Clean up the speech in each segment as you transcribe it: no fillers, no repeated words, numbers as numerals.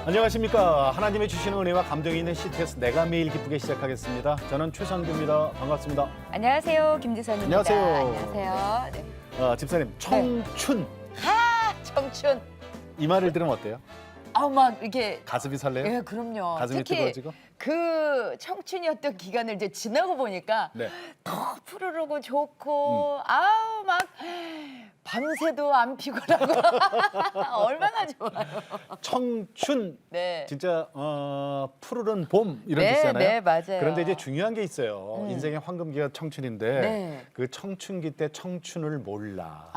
안녕하십니까. 하나님의 주시는 은혜와 감동이 있는 CTS 내가 매일 기쁘게 시작하겠습니다. 저는 최상규입니다. 반갑습니다. 안녕하세요, 김지선입니다. 안녕하세요. 안녕하세요. 네. 집사님, 청춘. 청춘. 이 말을 들으면 어때요? 막 이렇게. 가슴이 설레요? 예, 그럼요. 가슴이 특히 뜨거워지고? 그 청춘이었던 기간을 이제 지나고 보니까 네. 더 푸르르고 좋고 막 밤새도 안 피곤하고 얼마나 좋아요. 청춘. 네. 진짜 푸르른 봄 이런 네, 뜻이잖아요. 네, 맞아요. 그런데 이제 중요한 게 있어요. 인생의 황금기가 청춘인데 네. 그 청춘기 때 청춘을 몰라.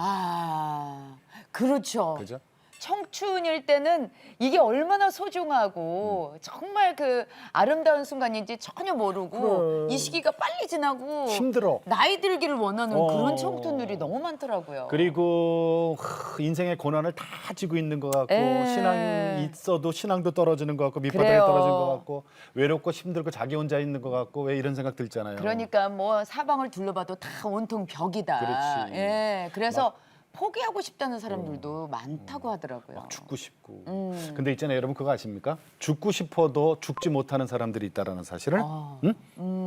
그렇죠. 그죠? 청춘일 때는 이게 얼마나 소중하고 정말 그 아름다운 순간인지 전혀 모르고 그래. 이 시기가 빨리 지나고 힘들어. 나이 들기를 원하는 어. 그런 청춘들이 너무 많더라고요. 그리고 인생의 고난을 다 지고 있는 것 같고 신앙이 있어도 신앙도 떨어지는 것 같고 밑바닥에 그래요. 떨어진 것 같고 외롭고 힘들고 자기 혼자 있는 것 같고 왜 이런 생각 들잖아요. 그러니까 뭐 사방을 둘러봐도 다 온통 벽이다. 그렇지. 예, 그래서 포기하고 싶다는 사람들도 많다고 하더라고요. 막 죽고 싶고. 근데 있잖아요, 여러분 그거 아십니까? 죽고 싶어도 죽지 못하는 사람들이 있다라는 사실을. 응?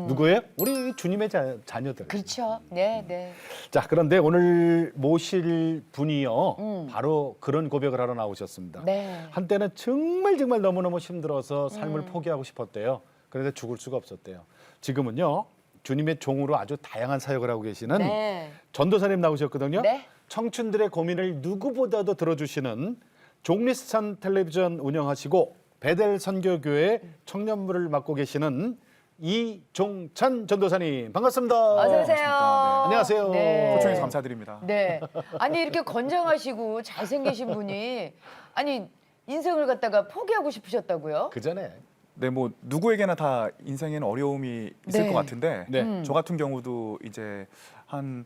누구예요? 우리 주님의 자녀들. 그렇죠. 네, 네. 자, 그런데 오늘 모실 분이요. 바로 그런 고백을 하러 나오셨습니다. 네. 한때는 정말 너무너무 힘들어서 삶을 포기하고 싶었대요. 그런데 죽을 수가 없었대요. 지금은요. 주님의 종으로 아주 다양한 사역을 하고 계시는 네. 전도사님 나오셨거든요. 네. 청춘들의 고민을 누구보다도 들어주시는 종리스찬 텔레비전 운영하시고 베델 선교교회 청년부를 맡고 계시는 이종찬 전도사님 반갑습니다. 어서 오세요. 안녕하세요. 네. 초청해서 감사드립니다. 네. 아니 이렇게 건장하시고 잘생기신 분이 아니 인생을 갖다가 포기하고 싶으셨다고요? 그 전에 네, 뭐 누구에게나 다 인생에는 어려움이 있을 네. 것 같은데 네. 저 같은 경우도 이제 한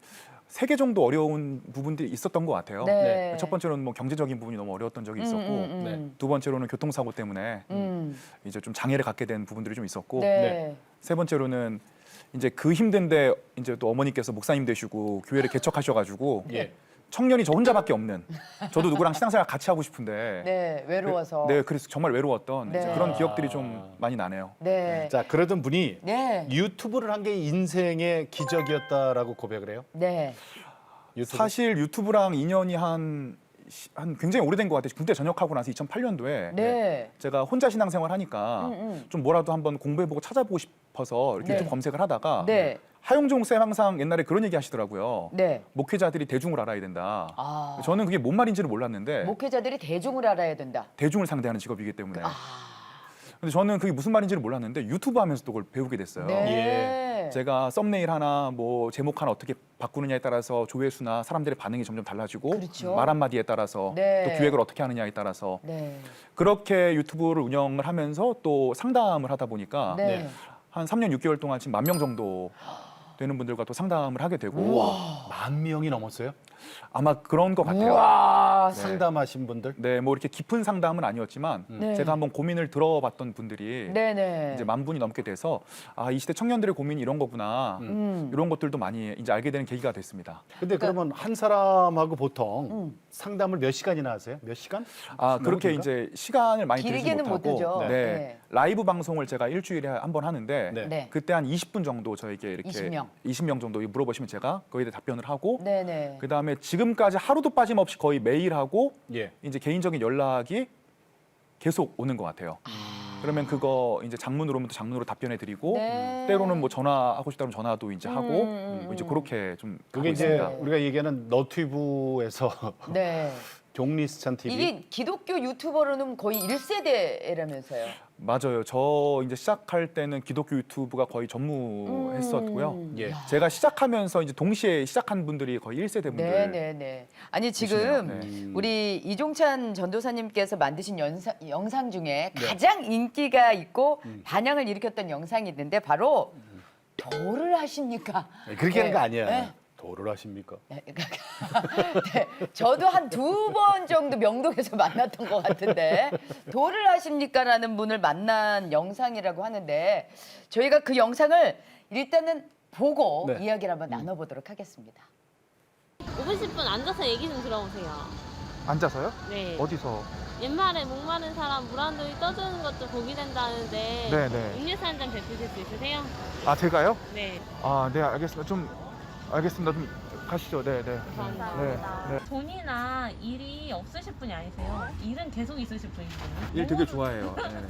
3개 정도 어려운 부분들이 있었던 것 같아요. 네. 첫 번째로는 뭐 경제적인 부분이 너무 어려웠던 적이 있었고 네. 두 번째로는 교통사고 때문에 이제 좀 장애를 갖게 된 부분들이 좀 있었고 네. 세 번째로는 이제 그 힘든데 이제 또 어머니께서 목사님 되시고 교회를 개척하셔가지고 예. 청년이 저 혼자밖에 없는 저도 누구랑 신앙생활 같이 하고 싶은데 네, 외로워서. 네, 그래서 정말 외로웠던 네. 이제 그런 기억들이 좀 많이 나네요. 네. 자, 그러던 분이 네. 유튜브를 한 게 인생의 기적이었다라고 고백을 해요. 네. 유튜브. 사실 유튜브랑 인연이 한 굉장히 오래된 것 같아요. 군대 전역하고 나서 2008년도에 네. 제가 혼자 신앙생활 하니까 좀 뭐라도 한번 공부해보고 찾아보고 싶어서 이렇게 네. 유튜브 검색을 하다가 네. 하용종 쌤 항상 옛날에 그런 얘기 하시더라고요. 네. 목회자들이 대중을 알아야 된다. 아. 저는 그게 뭔 말인지를 몰랐는데 목회자들이 대중을 알아야 된다. 대중을 상대하는 직업이기 때문에. 아. 근데 저는 그게 무슨 말인지를 몰랐는데 유튜브 하면서 또 그걸 배우게 됐어요. 네. 제가 썸네일 하나 뭐 제목 하나 어떻게 바꾸느냐에 따라서 조회수나 사람들의 반응이 점점 달라지고 그렇죠. 말 한마디에 따라서 네. 또 기획을 어떻게 하느냐에 따라서 네. 그렇게 유튜브를 운영을 하면서 또 상담을 하다 보니까 네. 한 3년 6개월 동안 지금 10,000명 정도 되는 분들과 또 상담을 하게 되고 10,000명이 넘었어요? 아마 그런 것 같아요. 와. 상담하신 분들? 네, 뭐 이렇게 깊은 상담은 아니었지만 네. 제가 한번 고민을 들어봤던 분들이 네네. 이제 10,000분이 넘게 돼서 이 시대 청년들의 고민이 이런 거구나 이런 것들도 많이 이제 알게 되는 계기가 됐습니다. 근데 그러면 한 사람하고 보통 상담을 몇 시간이나 하세요? 몇 시간? 그렇게 너무 길까? 이제 시간을 많이 들지 길게는 못 못하고 되죠. 네. 네. 라이브 방송을 제가 일주일에 한 번 하는데 네. 네. 그때 한 20분 정도 저에게 이렇게 20명. 정도 물어보시면 제가 거기에 대해 답변을 하고 네네. 그다음에 지금까지 하루도 빠짐없이 거의 매일 하고 예. 이제 개인적인 연락이 계속 오는 것 같아요. 그러면 그거 이제 장문으로 오면 또 장문으로 답변해 드리고 네. 때로는 뭐 전화하고 싶다면 전화도 이제 하고 이제 그렇게 좀 그게 하고 이제 있습니다. 우리가 얘기하는 너튜브에서 네. 종리스찬 TV. 이게 기독교 유튜버로는 거의 1세대라면서요. 맞아요. 저 이제 시작할 때는 기독교 유튜브가 거의 전무했었고요. 예. 제가 시작하면서 이제 동시에 시작한 분들이 거의 1세대 분들. 네네네. 아니 지금 네. 우리 이종찬 전도사님께서 만드신 영상 중에 가장 인기가 있고 반향을 일으켰던 영상이 있는데 바로 도를 하십니까? 그렇게 하는 거 아니야. 네. 도를 하십니까? 네, 저도 한 2번 정도 명동에서 만났던 것 같은데 도를 하십니까라는 분을 만난 영상이라고 하는데 저희가 그 영상을 일단은 보고 네. 이야기를 한번 나눠보도록 하겠습니다. 5분 10분 앉아서 얘기 좀 들어보세요. 앉아서요? 네. 어디서? 옛말에 목마른 사람 물 한 동이 떠주는 것도 복이 된다는데 네네. 음료수 한 잔 베푸실 수 있으세요? 아 제가요? 네. 아 네 알겠습니다. 좀 알겠습니다. 좀 가시죠. 네네. 감사합니다. 네. 돈이나 일이 없으실 분이 아니세요. 일은 계속 있으실 분이거든요. 일 되게 좋아해요. 네.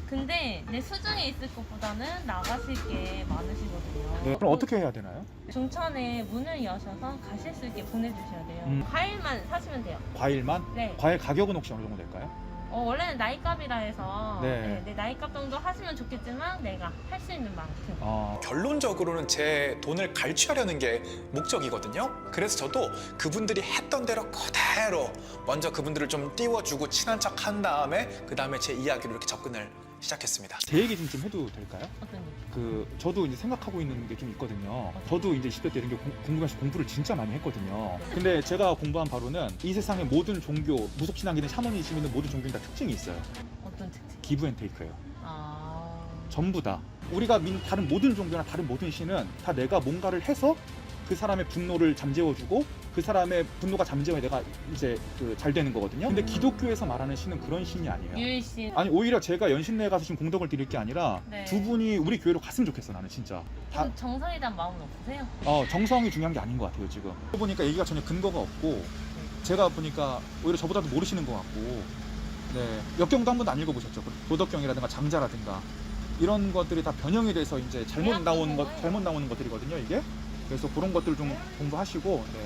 근데 내 수중에 있을 것보다는 나가실 게 많으시거든요. 네. 그럼 어떻게 해야 되나요? 중천에 문을 여셔서 가실 수 있게 보내주셔야 돼요. 음. 과일만 사시면 돼요. 과일만? 네. 과일 가격은 혹시 어느 정도 될까요? 원래는 나이값이라 해서 네. 내 나이값 정도 하시면 좋겠지만 내가 할 수 있는 만큼. 결론적으로는 제 돈을 갈취하려는 게 목적이거든요. 그래서 저도 그분들이 했던 대로 그대로 먼저 그분들을 좀 띄워주고 친한 척 한 다음에 그 다음에 제 이야기로 이렇게 접근을 시작했습니다. 제 얘기 좀 해도 될까요? 어떤 일? 저도 이제 생각하고 있는 게 좀 있거든요. 저도 이제 20대 때 이런 게 궁금해서 공부를 진짜 많이 했거든요. 근데 제가 공부한 바로는 이 세상의 모든 종교, 무속신앙이든 샤머니즘이든 모든 종교는 다 특징이 있어요. 어떤 특징? 기브 앤 테이크예요. 아. 전부 다. 우리가 다른 모든 종교나 다른 모든 신은 다 내가 뭔가를 해서 그 사람의 분노를 잠재워주고 그 사람의 분노가 잠재워야 내가 이제 잘 되는 거거든요. 근데 기독교에서 말하는 신은 그런 신이 아니에요. 유일신. 아니 오히려 제가 연신내에 가서 지금 공덕을 드릴 게 아니라 네. 두 분이 우리 교회로 갔으면 좋겠어 나는 진짜. 다 그럼 정성에 대한 마음은 없으세요? 정성이 중요한 게 아닌 것 같아요 지금. 보니까 얘기가 전혀 근거가 없고 제가 보니까 오히려 저보다도 모르시는 것 같고. 네. 역경도 한 번도 안 읽어보셨죠? 도덕경이라든가 장자라든가 이런 것들이 다 변형이 돼서 이제 잘못 나오는 것들이거든요 이게. 그래서 그런 것들 좀 공부하시고 네.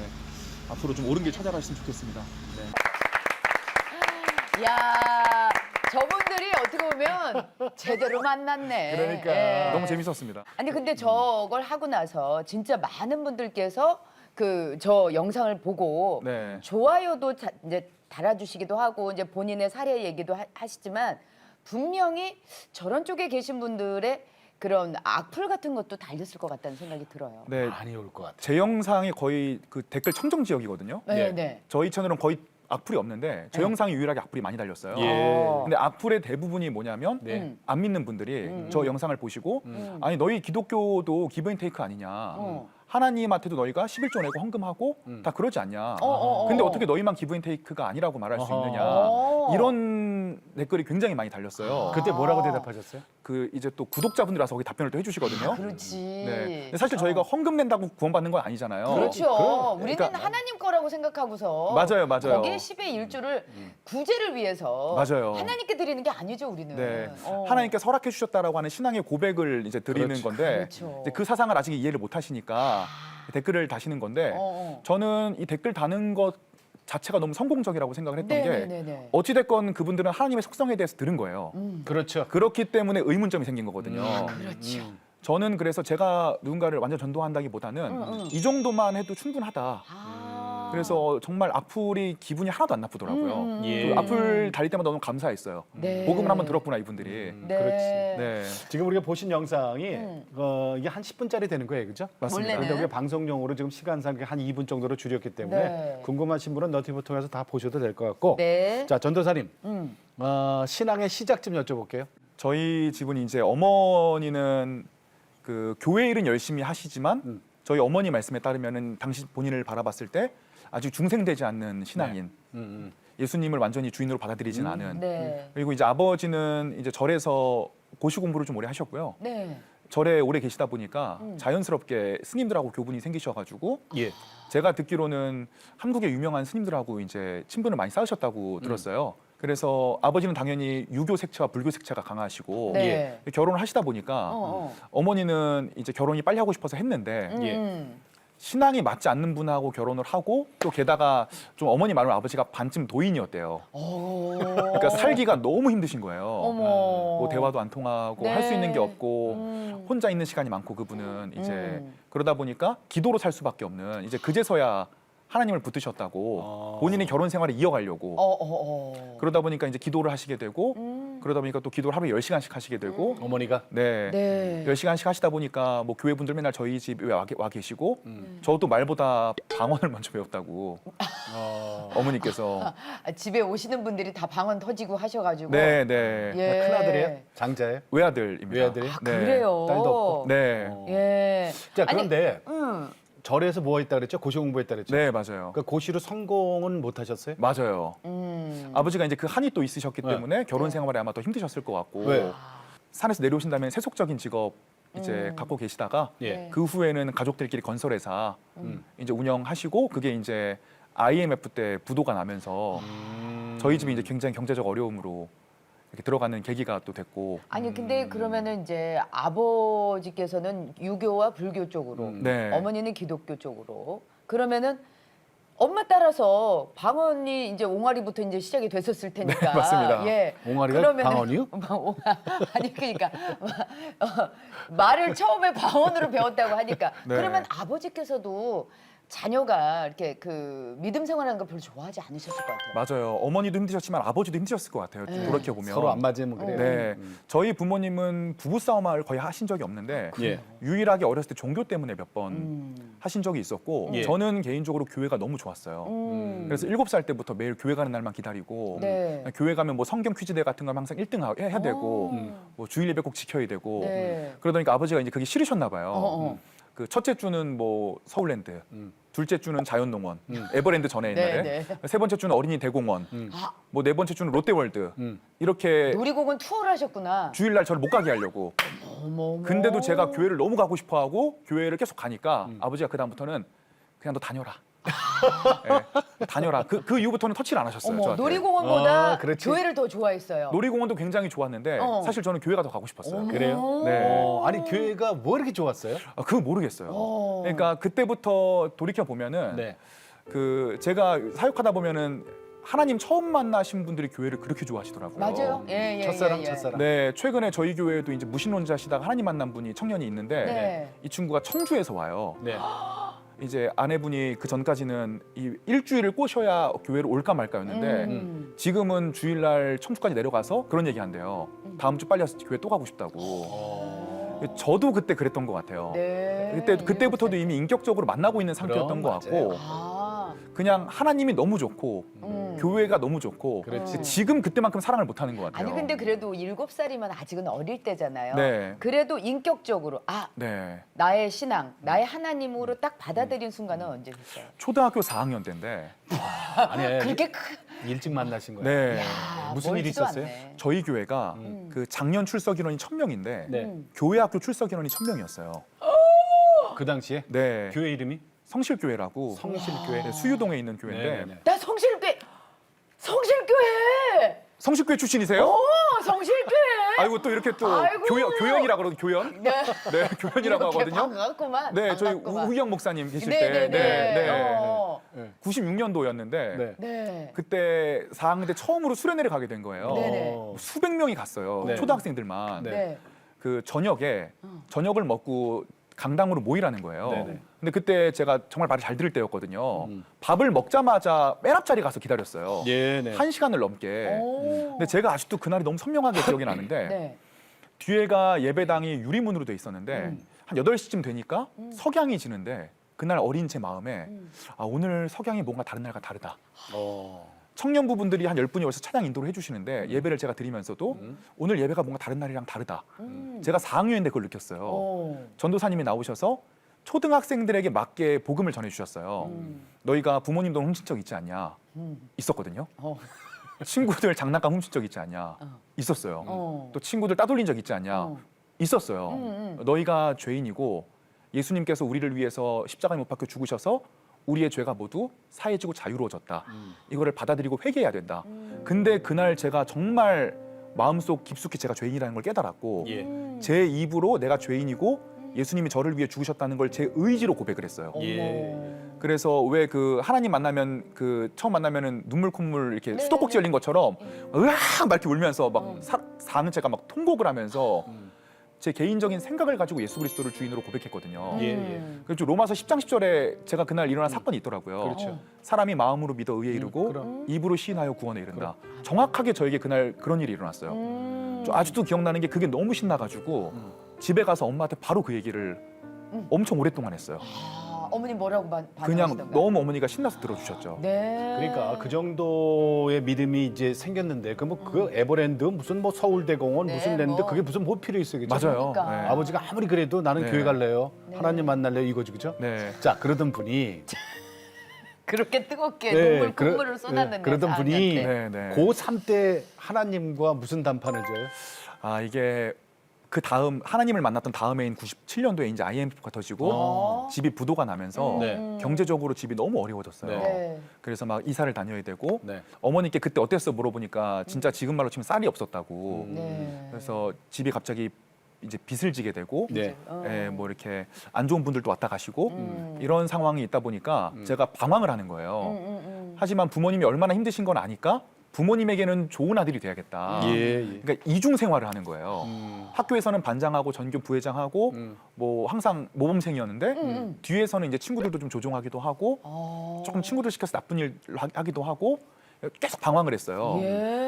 앞으로 좀 옳은 길 찾아가셨으면 좋겠습니다. 네. 야, 저분들이 어떻게 보면 제대로 만났네. 그러니까. 너무 재밌었습니다. 아니 근데 저걸 하고 나서 진짜 많은 분들께서 저 영상을 보고 네. 좋아요도 이제 달아주시기도 하고 이제 본인의 사례 얘기도 하시지만 분명히 저런 쪽에 계신 분들의 그런 악플 같은 것도 달렸을 것 같다는 생각이 들어요. 네. 많이 올 것 같아요. 제 영상이 거의 그 댓글 청정 지역이거든요. 네, 예. 네. 저희 채널은 거의 악플이 없는데 제 네. 영상이 유일하게 악플이 많이 달렸어요. 예. 근데 악플의 대부분이 뭐냐면 네. 안 믿는 분들이 저 영상을 보시고 아니 너희 기독교도 기브앤테이크 아니냐. 하나님한테도 너희가 11조 내고 헌금하고 다 그러지 않냐. 근데 어떻게 너희만 기브앤테이크가 아니라고 말할 수 있느냐. 어. 이런 댓글이 굉장히 많이 달렸어요. 그때 뭐라고 대답하셨어요? 이제 또 구독자분들이라서 거기 답변을 또 해주시거든요. 그렇지. 네. 근데 사실 저희가 헌금 낸다고 구원받는 건 아니잖아요. 그렇죠. 우리는 그러니까- 하나님 거라고 생각하고서 맞아요. 거기에 10의 1조를 구제를 위해서 맞아요. 하나님께 드리는 게 아니죠, 우리는. 네, 어. 하나님께 허락해 주셨다라고 하는 신앙의 고백을 이제 드리는 그렇죠. 건데 그렇죠. 이제 그 사상을 아직 이해를 못 하시니까 댓글을 다시는 건데 어. 저는 이 댓글 다는 것 자체가 너무 성공적이라고 생각을 했던 게 네네네. 어찌 됐건 그분들은 하나님의 속성에 대해서 들은 거예요. 그렇죠. 그렇기 때문에 의문점이 생긴 거거든요. 그렇죠. 저는 그래서 제가 누군가를 완전 전도한다기보다는 이 정도만 해도 충분하다. 아. 그래서 정말 악플이 기분이 하나도 안 나쁘더라고요. 예. 그 악플 달릴 때마다 너무 감사했어요. 네. 복음을 한번 들었구나 이분들이. 네. 그렇지. 네, 지금 우리가 보신 영상이 이게 한 10분짜리 되는 거예요, 그죠? 맞습니다. 원래는. 근데 우리가 방송용으로 지금 시간상 한 2분 정도로 줄였기 때문에 네. 궁금하신 분은 너티브 통해서 다 보셔도 될 것 같고. 네. 자, 전도사님, 신앙의 시작 좀 여쭤볼게요. 저희 집은 이제 어머니는 그 교회 일은 열심히 하시지만 저희 어머니 말씀에 따르면은 당신 본인을 바라봤을 때 아주 중생되지 않는 신앙인, 예수님을 완전히 주인으로 받아들이진 않은. 네. 그리고 이제 아버지는 이제 절에서 고시 공부를 좀 오래 하셨고요. 네. 절에 오래 계시다 보니까 자연스럽게 스님들하고 교분이 생기셔가지고 예. 제가 듣기로는 한국의 유명한 스님들하고 이제 친분을 많이 쌓으셨다고 들었어요. 그래서 아버지는 당연히 유교 색채와 불교 색채가 강하시고 네. 결혼을 하시다 보니까 어머니는 이제 결혼이 빨리 하고 싶어서 했는데 신앙이 맞지 않는 분하고 결혼을 하고 또 게다가 좀 어머니 말로 아버지가 반쯤 도인이었대요. 그러니까 살기가 너무 힘드신 거예요. 어머. 뭐 대화도 안 통하고 네. 할 수 있는 게 없고 혼자 있는 시간이 많고 그분은 이제 그러다 보니까 기도로 살 수밖에 없는 이제 그제서야 하나님을 붙드셨다고 본인의 결혼 생활을 이어가려고 그러다 보니까 이제 기도를 하시게 되고 그러다 보니까 또 기도를 하루에 10시간씩 하시게 되고 어머니가 네. 네. 10시간씩 하시다 보니까 뭐 교회 분들 맨날 저희 집에 와 계시고 저도 말보다 방언을 먼저 배웠다고 어머니께서 집에 오시는 분들이 다 방언 터지고 하셔가지고. 네, 네. 예. 큰 아들이에요? 장자예요? 외아들입니다. 외아들이? 아, 네. 그래요. 딸도 없고? 네. 예. 자, 아니, 그런데 절에서 뭐 했다 그랬죠? 고시 공부했다 그랬죠? 네, 맞아요. 그러니까 고시로 성공은 못 하셨어요? 맞아요. 아버지가 이제 그 한이 또 있으셨기 네. 때문에 결혼 생활에 아마 더 힘드셨을 것 같고 왜? 산에서 내려오신 다음에 세속적인 직업 이제 갖고 계시다가 예. 네. 그 후에는 가족들끼리 건설회사 음. 이제 운영하시고 그게 이제 IMF 때 부도가 나면서 저희 집이 이제 굉장히 경제적 어려움으로 이렇게 들어가는 계기가 또 됐고 아니 근데 그러면은 이제 아버지께서는 유교와 불교 쪽으로, 네. 어머니는 기독교 쪽으로. 그러면은 엄마 따라서 방언이 이제 옹알이부터 이제 시작이 됐었을 테니까. 네, 맞습니다. 예. 옹알이가 그러면은- 방언이요? 아니 그러니까 말을 처음에 방언으로 배웠다고 하니까 네. 그러면 아버지께서도 자녀가 이렇게 그 믿음 생활하는 걸 별로 좋아하지 않으셨을 것 같아요. 맞아요. 어머니도 힘드셨지만 아버지도 힘드셨을 것 같아요. 네. 돌이켜 보면 서로 안 맞으면 그래요. 네, 저희 부모님은 부부 싸움을 거의 하신 적이 없는데 예. 유일하게 어렸을 때 종교 때문에 몇 번 하신 적이 있었고 예. 저는 개인적으로 교회가 너무 좋았어요. 그래서 7살 때부터 매일 교회 가는 날만 기다리고 네. 교회 가면 뭐 성경 퀴즈대 같은 거 항상 1등 해야 되고 오. 뭐 주일 예배 꼭 지켜야 되고 네. 그러다 보니까 아버지가 이제 그게 싫으셨나 봐요. 어. 그 첫째 주는 뭐 서울랜드, 음. 둘째 주는 자연농원, 에버랜드 전에 옛날에, 네, 세 번째 주는 어린이 대공원, 아, 뭐 네 번째 주는 롯데월드 음. 이렇게 놀이공원 투어를 하셨구나. 주일날 저를 못 가게 하려고. 어머. 근데도 제가 교회를 너무 가고 싶어하고 교회를 계속 가니까 아버지가 그 다음부터는 그냥 너 다녀라. 네, 다녀라. 그 이후부터는 터치를 안 하셨어요. 어머, 저한테. 놀이공원보다 아, 그렇지. 교회를 더 좋아했어요. 놀이공원도 굉장히 좋았는데 어. 사실 저는 교회가 더 가고 싶었어요. 그래요? 네. 아니 교회가 뭐 이렇게 좋았어요? 그거 모르겠어요. 어. 그러니까 그때부터 돌이켜 보면은 네. 그 제가 사역하다 보면은 하나님 처음 만나신 분들이 교회를 그렇게 좋아하시더라고요. 맞아요. 예, 예, 첫사랑 예, 예. 첫사랑. 네, 최근에 저희 교회에도 이제 무신론자시다가 하나님 만난 분이 청년이 있는데 네. 이 친구가 청주에서 와요. 네. 이제 아내분이 그 전까지는 이 일주일을 꼬셔야 교회를 올까 말까였는데 지금은 주일날 청주까지 내려가서 그런 얘기 한대요. 다음 주 빨리 와서 교회 또 가고 싶다고. 저도 그때 그랬던 것 같아요. 네. 그때부터도 이미 인격적으로 만나고 있는 상태였던 것 같고 아. 그냥 하나님이 너무 좋고 교회가 너무 좋고 그렇지. 지금 그때만큼 사랑을 못 하는 것 같아요. 아니 근데 그래도 7살이면 아직은 어릴 때잖아요. 네. 그래도 인격적으로 네. 나의 신앙, 나의 하나님으로 딱 받아들인 순간은 언제셨어요? 초등학교 4학년 때인데 아니 그렇게 일찍 만나신 거예요. 네. 아, 무슨 일이 멀지도 있었어요? 않네. 저희 교회가 그 작년 출석 인원이 1000명인데 네. 교회 학교 출석 인원이 1000명이었어요. 그 당시에 네. 교회 이름이 성실교회라고 성실교회. 네, 수유동에 있는 교회인데 네네네. 나 성실교회. 성실교회 출신이세요? 오, 성실교회. 아이고 또 이렇게 또 아이고. 교연이라고 그러거든요. 교연? 네. 네, 교연이라고 하거든요. 반갑구만. 네, 저희 반갑구만. 우희영 목사님 계실 네, 때 네, 네. 96년도였는데 네. 네. 그때 4학년 때 처음으로 수련회를 가게 된 거예요. 네네. 수백 명이 갔어요. 네. 초등학생들만. 네. 네. 그 저녁에 저녁을 먹고 강당으로 모이라는 거예요. 네네. 근데 그때 제가 정말 말을 잘 들을 때였거든요. 밥을 먹자마자 맨 앞자리 가서 기다렸어요. 예, 네. 1시간을 넘게. 오. 근데 제가 아직도 그날이 너무 선명하게 기억이 나는데 네. 뒤에가 예배당이 유리문으로 돼 있었는데 한 8시쯤 되니까 석양이 지는데 그날 어린 제 마음에 아, 오늘 석양이 뭔가 다른 날과 다르다. 청년부분들이 한 10분이 와서 찬양 인도를 해주시는데 예배를 제가 드리면서도 오늘 예배가 뭔가 다른 날이랑 다르다. 제가 4학년인데 그걸 느꼈어요. 오. 전도사님이 나오셔서 초등학생들에게 맞게 복음을 전해주셨어요. 너희가 부모님 돈 훔친 적 있지 않냐? 있었거든요. 어. 친구들 장난감 훔친 적 있지 않냐? 있었어요. 어. 또 친구들 따돌린 적 있지 않냐? 어. 있었어요. 너희가 죄인이고 예수님께서 우리를 위해서 십자가에 못 박혀 죽으셔서 우리의 죄가 모두 사해지고 자유로워졌다. 이거를 받아들이고 회개해야 된다. 근데 그날 제가 정말 마음속 깊숙이 제가 죄인이라는 걸 깨달았고 예. 제 입으로 내가 죄인이고 예수님이 저를 위해 죽으셨다는 걸 제 의지로 고백을 했어요. 예. 그래서 왜 그 하나님 만나면 그 처음 만나면은 눈물 콧물 이렇게 네, 수도꼭지 열린 것처럼 으악 막 이렇게 울면서 막 사는 제가 막 통곡을 하면서 제 개인적인 생각을 가지고 예수 그리스도를 주인으로 고백했거든요. 예, 예. 그래서 로마서 10장 10절에 제가 그날 일어난 사건이 있더라고요. 그렇죠. 사람이 마음으로 믿어 의에 이르고 그럼. 입으로 시인하여 구원에 이른다. 정확하게 저에게 그날 그런 일이 일어났어요. 저 아직도 기억나는 게 그게 너무 신나가지고 집에 가서 엄마한테 바로 그 얘기를 엄청 오랫동안 했어요. 아, 어머니 뭐라고 그냥 반응하시던가요? 너무 어머니가 신나서 들어주셨죠. 네. 그러니까 그 정도의 믿음이 이제 생겼는데 그 에버랜드 무슨 뭐 서울대공원 네, 무슨 랜드 뭐. 그게 무슨 뭐 필요 있어요, 그죠? 맞아요. 그러니까. 네. 아버지가 아무리 그래도 나는 네. 교회 갈래요, 네. 하나님 만날래요 이거지, 그죠? 네. 자 그러던 분이 그렇게 뜨겁게 네, 눈물을 쏟았는데 그러던 4학년 분이 때. 네, 네. 고3 때 하나님과 무슨 단판을 져요? 아 이게 그 다음 하나님을 만났던 다음 해인 97년도에 이제 IMF가 터지고 어. 집이 부도가 나면서 네. 경제적으로 집이 너무 어려워졌어요. 네. 네. 그래서 막 이사를 다녀야 되고 네. 어머니께 그때 어땠어 물어보니까 진짜 지금 말로 치면 쌀이 없었다고. 네. 그래서 집이 갑자기 이제 빚을 지게 되고 네. 어. 예, 뭐 이렇게 안 좋은 분들도 왔다 가시고 음. 이런 상황이 있다 보니까 제가 방황을 하는 거예요. 하지만 부모님이 얼마나 힘드신 건 아니까 부모님에게는 좋은 아들이 돼야겠다. 예. 그러니까 이중 생활을 하는 거예요. 학교에서는 반장하고 전교 부회장하고 뭐 항상 모범생이었는데 뒤에서는 이제 친구들도 좀 조종하기도 하고 어. 조금 친구들 시켜서 나쁜 일 하기도 하고 계속 방황을 했어요. 예.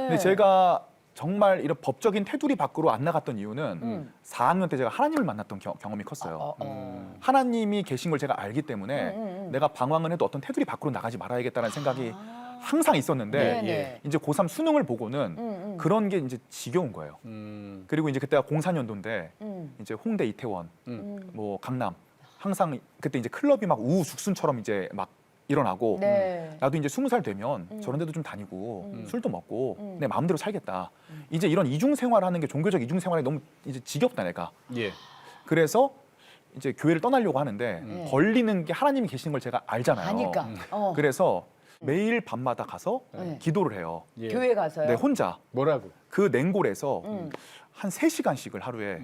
근데 제가 정말 이런 법적인 테두리 밖으로 안 나갔던 이유는 4학년 때 제가 하나님을 만났던 경험이 컸어요. 하나님이 계신 걸 제가 알기 때문에 내가 방황을 해도 어떤 테두리 밖으로 나가지 말아야겠다는 생각이 항상 있었는데 네네. 이제 고3 수능을 보고는 그런 게 이제 지겨운 거예요. 그리고 이제 그때가 04년도인데 이제 홍대, 이태원, 뭐 강남 항상 그때 이제 클럽이 막 우후죽순처럼 이제 막 일어나고 네. 나도 이제 20살 되면 저런 데도 좀 다니고 술도 먹고 내 마음대로 살겠다. 이제 이런 이중 생활하는 게 종교적 이중 생활이 너무 이제 지겹다 내가. 예. 그래서 이제 교회를 떠나려고 하는데 걸리는 게 하나님이 계시는 걸 제가 알잖아요. 아니까. 어. 그래서 매일 밤마다 가서 네. 기도를 해요. 예. 교회 가서요. 네, 혼자 뭐라고? 그 냉골에서 한 3시간씩을 하루에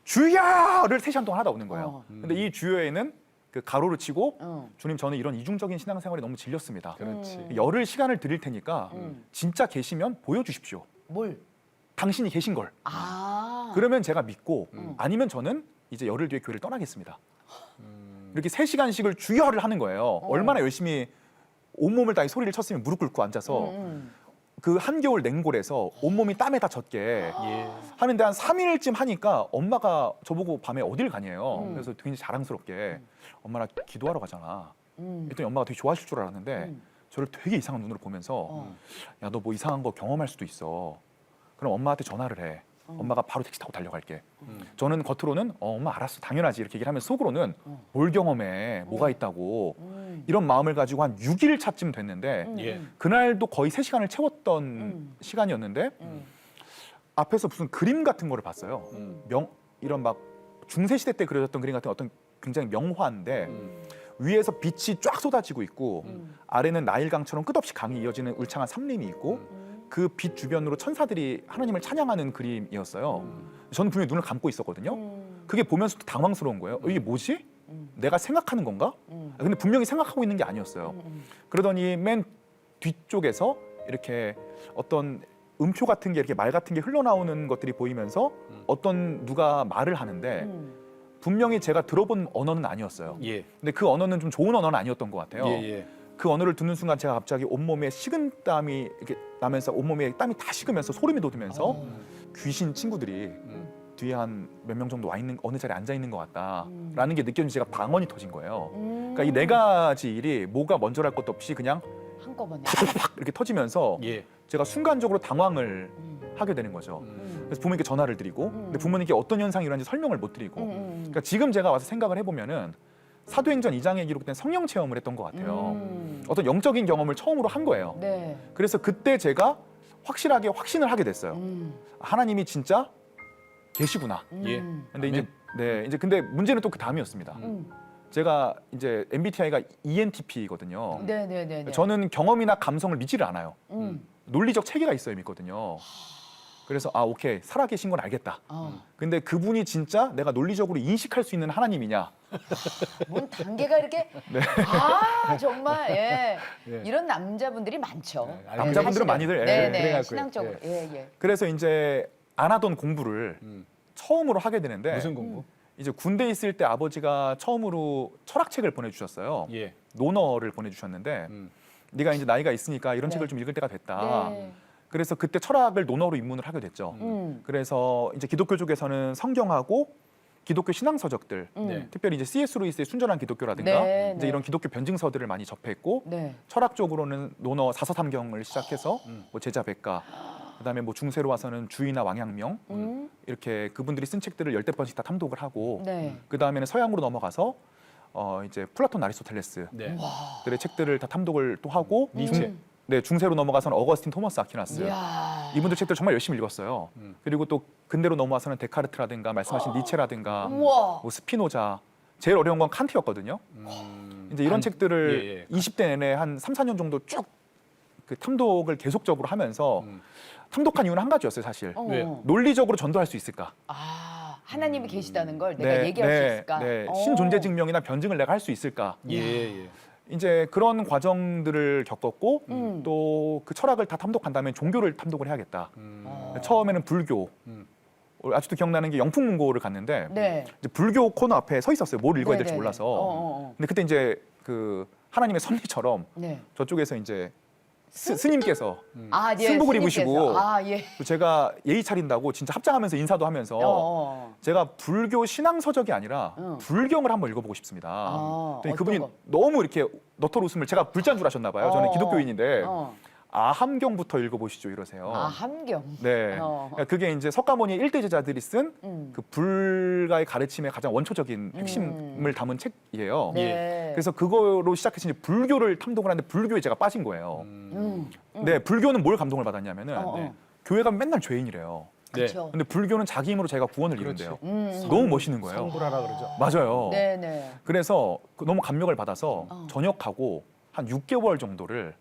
주야를 3시간 동안 하다 오는 거예요. 근데 이 주여에는 그 가로를 치고 주님 저는 이런 이중적인 신앙생활이 너무 질렸습니다. 그렇지. 열흘 시간을 드릴 테니까 진짜 계시면 보여주십시오. 뭘? 당신이 계신 걸. 아. 그러면 제가 믿고 아니면 저는 이제 열흘 뒤에 교회를 떠나겠습니다. 이렇게 3시간씩을 주여를 하는 거예요. 얼마나 열심히 온몸을 다해 소리를 쳤으면 무릎 꿇고 앉아서 그 한겨울 냉골에서 온몸이 땀에 다 젖게 예. 하는데 한 3일쯤 하니까 엄마가 저보고 밤에 어딜 가냐요. 그래서 굉장히 자랑스럽게 엄마 나 기도하러 가잖아. 그랬더니 엄마가 되게 좋아하실 줄 알았는데 저를 되게 이상한 눈으로 보면서 야 너 뭐 이상한 거 경험할 수도 있어. 그럼 엄마한테 전화를 해. 엄마가 바로 택시 타고 달려갈게. 저는 겉으로는 엄마 알았어 당연하지 이렇게 얘기를 하면서 속으로는 뭘 경험해 뭐가 있다고 이런 마음을 가지고 한 6일 차쯤 됐는데 예. 그날도 거의 3시간을 채웠던 시간이었는데 앞에서 무슨 그림 같은 거를 봤어요. 이런 막 중세 시대 때 그려졌던 그림 같은 어떤 굉장히 명화인데 위에서 빛이 쫙 쏟아지고 있고 아래는 나일강처럼 끝없이 강이 이어지는 울창한 삼림이 있고 그 빛 주변으로 천사들이 하나님을 찬양하는 그림이었어요. 저는 분명히 눈을 감고 있었거든요. 그게 보면서도 당황스러운 거예요. 이게 뭐지? 내가 생각하는 건가? 근데 분명히 생각하고 있는 게 아니었어요. 그러더니 맨 뒤쪽에서 이렇게 어떤 음표 같은 게 이렇게 말 같은 게 흘러나오는 것들이 보이면서 어떤 누가 말을 하는데 분명히 제가 들어본 언어는 아니었어요. 예. 근데 그 언어는 좀 좋은 언어는 아니었던 것 같아요. 예. 예. 그 언어를 듣는 순간 제가 갑자기 온몸에 식은 땀이 이렇게 나면서 온몸에 땀이 다 식으면서 소름이 돋으면서 귀신 친구들이 뒤에 한 몇 명 정도 와 있는 어느 자리에 앉아 있는 것 같다라는 게 느껴지면서 제가 방언이 터진 거예요. 그러니까 이 4가지 일이 뭐가 먼저랄 것도 없이 그냥 한꺼번에. 팍 이렇게 터지면서 예. 제가 순간적으로 당황을 하게 되는 거죠. 그래서 부모님께 전화를 드리고 근데 부모님께 어떤 현상이 일어나는지 설명을 못 드리고 그러니까 지금 제가 와서 생각을 해보면은 사도행전 2장에 기록된 성령 체험을 했던 것 같아요. 어떤 영적인 경험을 처음으로 한 거예요. 네. 그래서 그때 제가 확실하게 확신을 하게 됐어요. 하나님이 진짜 계시구나. 예. 근데 이제 근데 문제는 또 그 다음이었습니다. 제가 이제 MBTI가 ENTP거든요. 네네네. 저는 경험이나 감성을 믿지를 않아요. 논리적 체계가 있어야 믿거든요. 그래서 오케이 살아계신 건 알겠다. 근데 그분이 진짜 내가 논리적으로 인식할 수 있는 하나님이냐? 뭔 단계가 이렇게 네. 정말 예. 예. 이런 남자분들이 많죠. 네, 남자분들은 사실은. 많이들, 예. 네네 그래갖고요. 신앙적으로 예. 그래서 이제 안 하던 공부를 처음으로 하게 되는데 무슨 공부? 이제 군대에 있을 때 아버지가 처음으로 철학책을 보내주셨어요. 예. 논어를 보내주셨는데 네가 이제 나이가 있으니까 이런 네. 책을 좀 읽을 때가 됐다. 네. 그래서 그때 철학을 논어로 입문을 하게 됐죠. 그래서 이제 기독교 쪽에서는 성경하고 기독교 신앙 서적들, 네. 특별히 이제 C.S. 루이스의 순전한 기독교라든가 네, 이제 네. 이런 기독교 변증서들을 많이 접했고 네. 철학적으로는 논어 사서탐경을 시작해서 뭐 제자백가, 그다음에 뭐 중세로 와서는 주의나 왕양명 이렇게 그분들이 쓴 책들을 10대 번씩 다 탐독을 하고 네. 그다음에는 서양으로 넘어가서 이제 플라톤 아리스토텔레스들의 네. 책들을 다 탐독을 또 하고 니체. 네, 중세로 넘어가서는 어거스틴 토머스 아퀴나스 이야. 이분들 책들 정말 열심히 읽었어요. 그리고 또 근대로 넘어와서는 데카르트라든가 말씀하신 니체라든가 우와. 뭐 스피노자, 제일 어려운 건 칸트였거든요. 이제 이런 책들을 예. 20대 내내 한 3, 4년 정도 쭉 그 탐독을 계속적으로 하면서 탐독한 이유는 한 가지였어요, 사실. 네. 논리적으로 전도할 수 있을까? 아, 하나님이 계시다는 걸 내가 얘기할 수 있을까? 네. 어. 신존재 증명이나 변증을 내가 할 수 있을까? 예. 이제 그런 과정들을 겪었고 또 그 철학을 다 탐독한 다음에 종교를 탐독을 해야겠다. 처음에는 불교. 아직도 기억나는 게 영풍문고를 갔는데 네. 이제 불교 코너 앞에 서 있었어요. 뭘 읽어야 될지 네네네. 몰라서. 근데 그때 이제 그 하나님의 섭리처럼 네. 저쪽에서 이제 스님께서 아, 예, 승복을 스님께서. 입으시고 아, 예. 제가 예의 차린다고 진짜 합장하면서 인사도 하면서 제가 불교 신앙 서적이 아니라 불경을 한번 읽어보고 싶습니다. 그랬더니 어떤 그분이 거? 너무 이렇게 너털 웃음을 제가 불자인 줄 아셨나 봐요. 저는 어. 기독교인인데 어. 아함경부터 읽어보시죠 이러세요. 아, 함경. 네, 어. 그러니까 그게 이제 석가모니 일대 제자들이 쓴 음. 그 불가의 가르침의 가장 원초적인 핵심을 담은 책이에요. 네. 그래서 그거로 시작해서 이제 불교를 탐독을 하는데 불교에 제가 빠진 거예요. 음. 네, 불교는 뭘 감동을 받았냐면은 어. 교회 가면 맨날 죄인이래요. 그렇죠. 근데 불교는 자기 힘으로 자기가 구원을 그렇지. 이룬대요. 너무 멋있는 거예요. 성불하라 그러죠. 맞아요. 네, 네. 그래서 너무 감명을 받아서 전역하고 한 6개월 정도를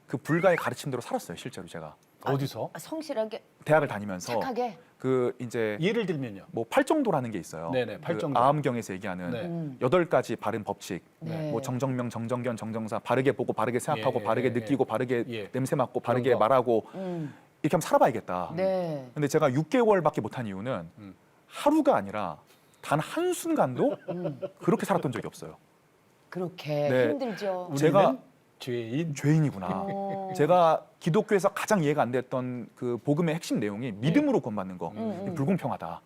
그 불가의 가르침대로 살았어요. 실제로 제가 어디서? 아, 성실하게, 대학을 다니면서 착하게. 그 이제 예를 들면요. 뭐 팔정도라는 게 있어요. 네네, 팔정도. 그 아함경에서 얘기하는 네. 8가지 바른 법칙. 네. 뭐 정정명, 정정견, 정정사, 바르게 보고 바르게 생각하고 예, 바르게 예, 느끼고 예. 바르게 예. 냄새 맡고 그런 바르게 거. 말하고 음. 이렇게 하면 살아봐야겠다. 네. 근데 제가 6개월밖에 못한 이유는 하루가 아니라 단 한순간도 그렇게 살았던 적이 없어요. 그렇게 네. 힘들죠. 우리는 제가 죄인. 죄인이구나. 어. 제가 기독교에서 가장 이해가 안 됐던 그 복음의 핵심 내용이 믿음으로 구원받는 거. 불공평하다.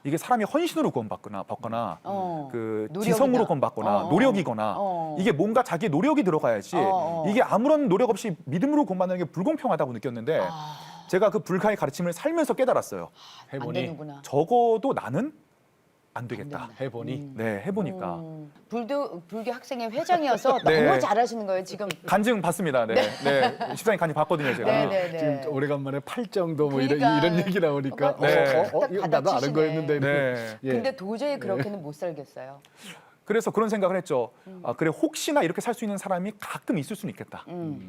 이게 사람이 헌신으로 구원받거나 그 노력이다. 지성으로 구원받거나 노력이거나 이게 뭔가 자기 노력이 들어가야지 이게 아무런 노력 없이 믿음으로 구원받는 게 불공평하다고 느꼈는데 제가 그 불가의 가르침을 살면서 깨달았어요. 안 해보니. 되는구나. 적어도 나는 안 되겠다. 해보니. 네, 해보니까 불교 학생회 회장이어서 네. 너무 잘하시는 거예요, 지금. 간증 받습니다. 네, 네. 집사님 간증 받거든요, 제가. 네, 네, 네. 지금 오래간만에 팔정도 뭐 그러니까. 이런 얘기 나오니까 네. 이거 나도 아는 받아치시네. 거였는데. 네. 예. 근데 도저히 그렇게는 못 살겠어요. 그래서 그런 생각을 했죠. 아, 그래 혹시나 이렇게 살 수 있는 사람이 가끔 있을 수는 있겠다.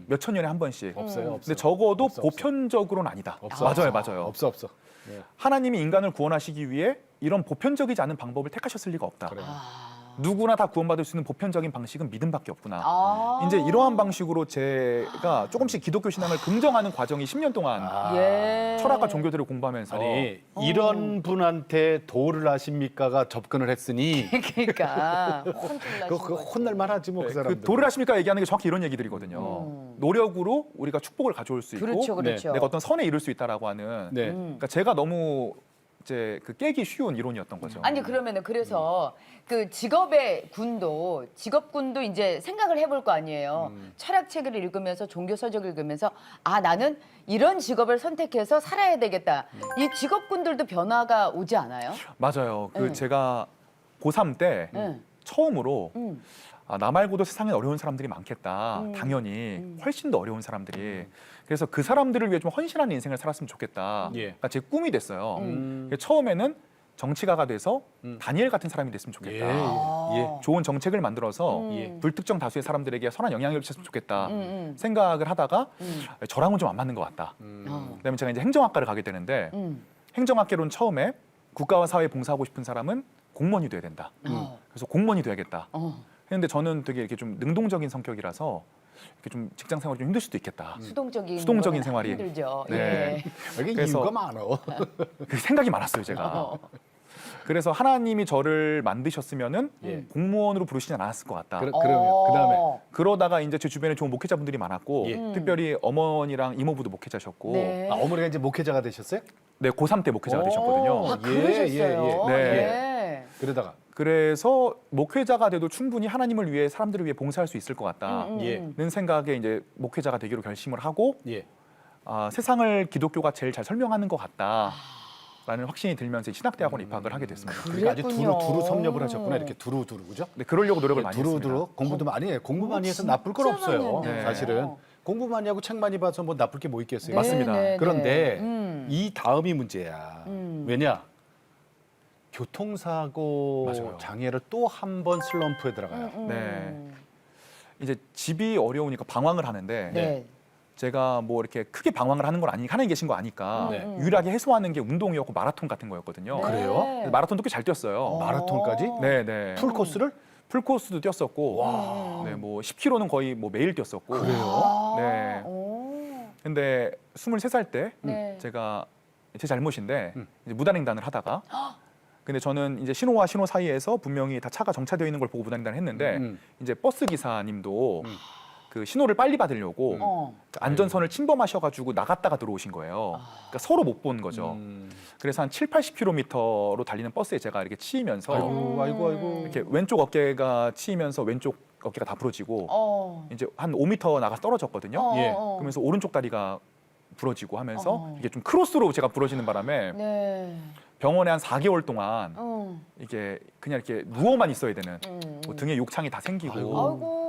몇천 년에 한 번씩. 없어요, 없어요. 근데 적어도 없어. 보편적으로는 아니다. 없어, 맞아요, 없어. 맞아요. 없어. 예. 하나님이 인간을 구원하시기 위해 이런 보편적이지 않은 방법을 택하셨을 리가 없다. 그래요. 누구나 다 구원받을 수 있는 보편적인 방식은 믿음밖에 없구나. 아. 이제 이러한 방식으로 제가 조금씩 기독교 신앙을 긍정하는 과정이 10년 동안 예. 철학과 종교들을 공부하면서 아니 이런 분한테 도를 하십니까가 접근을 했으니 그러니까 혼쭐 나신 그거 거지. 혼날만 하지 뭐 그 사람들. 그 도를 하십니까 얘기하는 게 정확히 이런 얘기들이거든요. 노력으로 우리가 축복을 가져올 수 있고 그렇죠, 그렇죠. 내가 어떤 선에 이룰 수 있다라고 하는 네. 그러니까 제가 너무 이제 그 깨기 쉬운 이론이었던 거죠. 아니 그러면은 그래서 그 직업의 군도 직업군도 이제 생각을 해볼 거 아니에요. 철학책을 읽으면서 종교 서적을 읽으면서 아 나는 이런 직업을 선택해서 살아야 되겠다. 이 직업군들도 변화가 오지 않아요? 맞아요. 그 네. 제가 고3 때 네. 처음으로 음. 아, 나 말고도 세상에 어려운 사람들이 많겠다. 당연히 훨씬 더 어려운 사람들이. 그래서 그 사람들을 위해 좀 헌신하는 인생을 살았으면 좋겠다. 예. 그러니까 제 꿈이 됐어요. 처음에는 정치가가 돼서 다니엘 같은 사람이 됐으면 좋겠다. 예. 좋은 정책을 만들어서 예. 불특정 다수의 사람들에게 선한 영향을 미쳤으면 좋겠다 생각을 하다가 저랑은 좀 안 맞는 것 같다. 그다음에 제가 이제 행정학과를 가게 되는데 행정학개론 처음에 국가와 사회에 봉사하고 싶은 사람은 공무원이 돼야 된다. 그래서 공무원이 돼야겠다. 했는데 저는 되게 이렇게 좀 능동적인 성격이라서 이렇게 좀 직장 생활이 좀 힘들 수도 있겠다. 수동적인 수동적인 거는 생활이. 힘들죠. 네. 예. 이게 그래서- 이유가 많어. 그 생각이 많았어요, 제가. 그래서 하나님이 저를 만드셨으면은 예. 공무원으로 부르시지 않았을 것 같다. 그러면 그다음에 그러다가 이제 제 주변에 좋은 목회자분들이 많았고 예. 특별히 어머니랑 이모부도 목회자셨고 네. 어머니가 이제 목회자가 되셨어요? 고3 때 목회자가 되셨거든요. 아, 예, 그러셨어요. 예, 예. 네. 네. 그러다가 그래서 목회자가 돼도 충분히 하나님을 위해 사람들을 위해 봉사할 수 있을 것 같다는 예. 생각에 이제 목회자가 되기로 결심을 하고 예. 세상을 기독교가 제일 잘 설명하는 것 같다라는 확신이 들면서 신학대학원 입학을 하게 됐습니다. 그러니까 아주 그랬군요. 두루 섭렵을 하셨구나. 이렇게 두루두루 그죠? 네, 그러려고 노력을 많이 두루두루 했습니다. 공부도 많이 해. 공부 많이 해서 나쁠 건 진짜 없어요. 많이 했네요. 사실은 공부 많이 하고 책 많이 봐서 뭐 나쁠 게 뭐 있겠어요. 네, 맞습니다. 네, 네. 그런데 이 다음이 문제야. 왜냐? 교통사고 맞아요. 장애를 또 한 번 슬럼프에 들어가요. 네. 이제 집이 어려우니까 방황을 하는데 네. 제가 뭐 이렇게 크게 방황을 하는 걸 하나님 계신 거 아니까 네. 유일하게 해소하는 게 운동이었고 마라톤 같은 거였거든요. 그래요? 그래서 마라톤도 꽤 잘 뛰었어요. 마라톤까지? 네, 네. 풀 코스를? 풀 코스도 뛰었었고, 네, 뭐 10km는 거의 뭐 매일 뛰었었고. 그래요? 네. 오. 근데 23살 때 네. 제가 제 잘못인데 이제 무단횡단을 하다가 근데 저는 이제 신호와 신호 사이에서 분명히 다 차가 정차되어 있는 걸 보고 무단횡단을 했는데 이제 버스 기사님도 그 신호를 빨리 받으려고 어. 안전선을 침범하셔가지고 나갔다가 들어오신 거예요. 그러니까 서로 못 본 거죠. 그래서 한 7, 80km로 달리는 버스에 제가 이렇게 치이면서 아이고. 이렇게 왼쪽 어깨가 치이면서 왼쪽 어깨가 다 부러지고 이제 한 5m 나가 떨어졌거든요. 예. 그러면서 오른쪽 다리가 부러지고 하면서 이게 좀 크로스로 제가 부러지는 바람에 네. 병원에 한 4개월 동안 이게 그냥 이렇게 누워만 있어야 되는 뭐 등에 욕창이 다 생기고 아이고.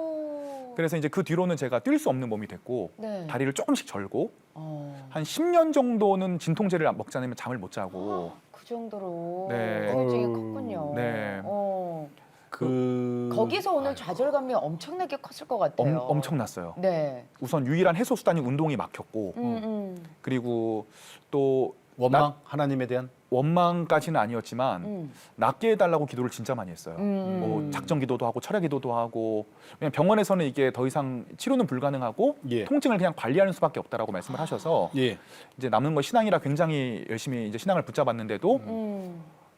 그래서 이제 그 뒤로는 제가 뛸 수 없는 몸이 됐고 네. 다리를 조금씩 절고 어. 한 10년 정도는 진통제를 먹지 않으면 잠을 못 자고 그 정도로 네. 후유증이 컸군요. 네. 거기서 오는 좌절감이 엄청나게 컸을 것 같아요. 엄청났어요. 네. 우선 유일한 해소 수단이 운동이 막혔고 그리고 또 원망 하나님에 대한 원망까지는 아니었지만 낫게 해달라고 기도를 진짜 많이 했어요. 음. 뭐 작정 기도도 하고 철야 기도도 하고 왜냐면 병원에서는 이게 더 이상 치료는 불가능하고 예. 통증을 그냥 관리하는 수밖에 없다라고 말씀을 하셔서 예. 이제 남는 거 신앙이라 굉장히 열심히 이제 신앙을 붙잡았는데도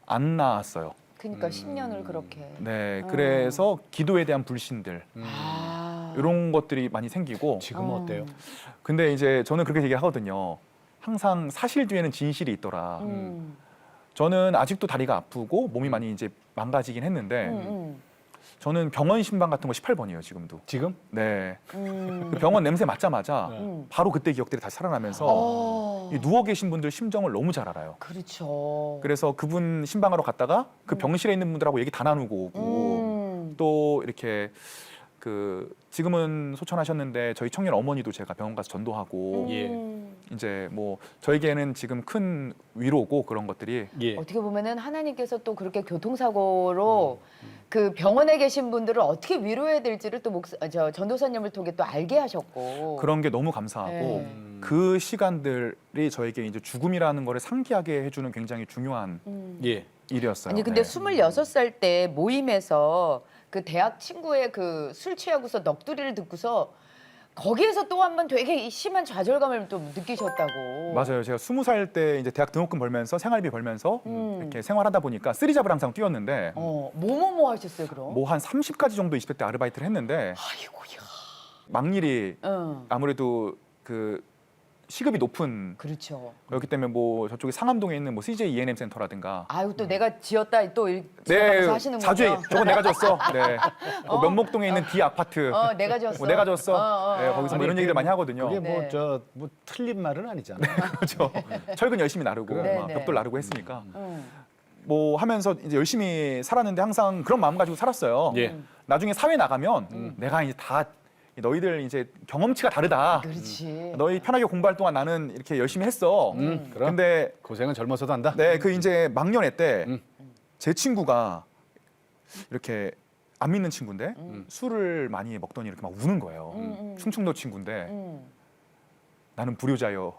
안 나았어요. 그러니까 10년을 그렇게. 네, 그래서 기도에 대한 불신들 아. 이런 것들이 많이 생기고 지금은 어때요? 근데 이제 저는 그렇게 얘기하거든요. 항상 사실 뒤에는 진실이 있더라. 저는 아직도 다리가 아프고 몸이 많이 이제 망가지긴 했는데 저는 병원 신방 같은 거 18번이에요, 지금도. 지금? 네. 그 병원 냄새 맡자마자 바로 그때 기억들이 다시 살아나면서 이 누워 계신 분들 심정을 너무 잘 알아요. 그렇죠. 그래서 그분 신방하러 갔다가 그 병실에 있는 분들하고 얘기 다 나누고 오고 또 이렇게 그 지금은 소천하셨는데 저희 청년 어머니도 제가 병원 가서 전도하고 예. 이제 뭐 저에게는 지금 큰 위로고 그런 것들이 예. 어떻게 보면은 하나님께서 또 그렇게 교통사고로 그 병원에 계신 분들을 어떻게 위로해야 될지를 또 전도사님을 통해 또 알게 하셨고. 그런 게 너무 감사하고 네. 그 시간들이 저에게 이제 죽음이라는 거를 상기하게 해주는 굉장히 중요한 예. 일이었어요. 아니 근데 네. 26살 때 모임에서 그 대학 친구의 그 술 취하고서 넋두리를 듣고서 거기에서 또 한 번 되게 심한 좌절감을 또 느끼셨다고. 맞아요. 제가 20살 때 이제 대학 등록금 벌면서 생활비 벌면서 이렇게 생활하다 보니까 쓰리잡을 항상 뛰었는데 뭐뭐 하셨어요 그럼? 뭐 한 30가지 정도 20대 때 아르바이트를 했는데 아이고야. 막일이 응. 아무래도 그 시급이 높은 그렇죠. 그렇기 때문에 뭐 저쪽에 상암동에 있는 뭐 CJ E&M 센터라든가 아유 또 내가 지었다 또 네 지어가면서 하시는군요. 자주 저거 내가 줬어. 네. 뭐 면목동에 있는 D 아파트 내가 줬어. 뭐 내가 줬어. 네, 거기서 뭐 이런 얘기들 많이 하거든요. 그게 네. 뭐 저 뭐 틀린 말은 아니잖아요. 그렇죠. 철근 열심히 나르고 네, 막 네. 벽돌 나르고 했으니까 응. 뭐 하면서 이제 열심히 살았는데 항상 그런 마음 가지고 살았어요. 예. 나중에 사회 나가면 내가 이제 다 너희들 이제 경험치가 다르다. 그렇지. 너희 편하게 공부할 동안 나는 이렇게 열심히 했어. 그럼 근데 고생은 젊어서도 한다. 네, 그 이제 막년회 때 제 친구가 이렇게 안 믿는 친구인데 술을 많이 먹더니 이렇게 막 우는 거예요. 충청도 친구인데 나는 불효자요.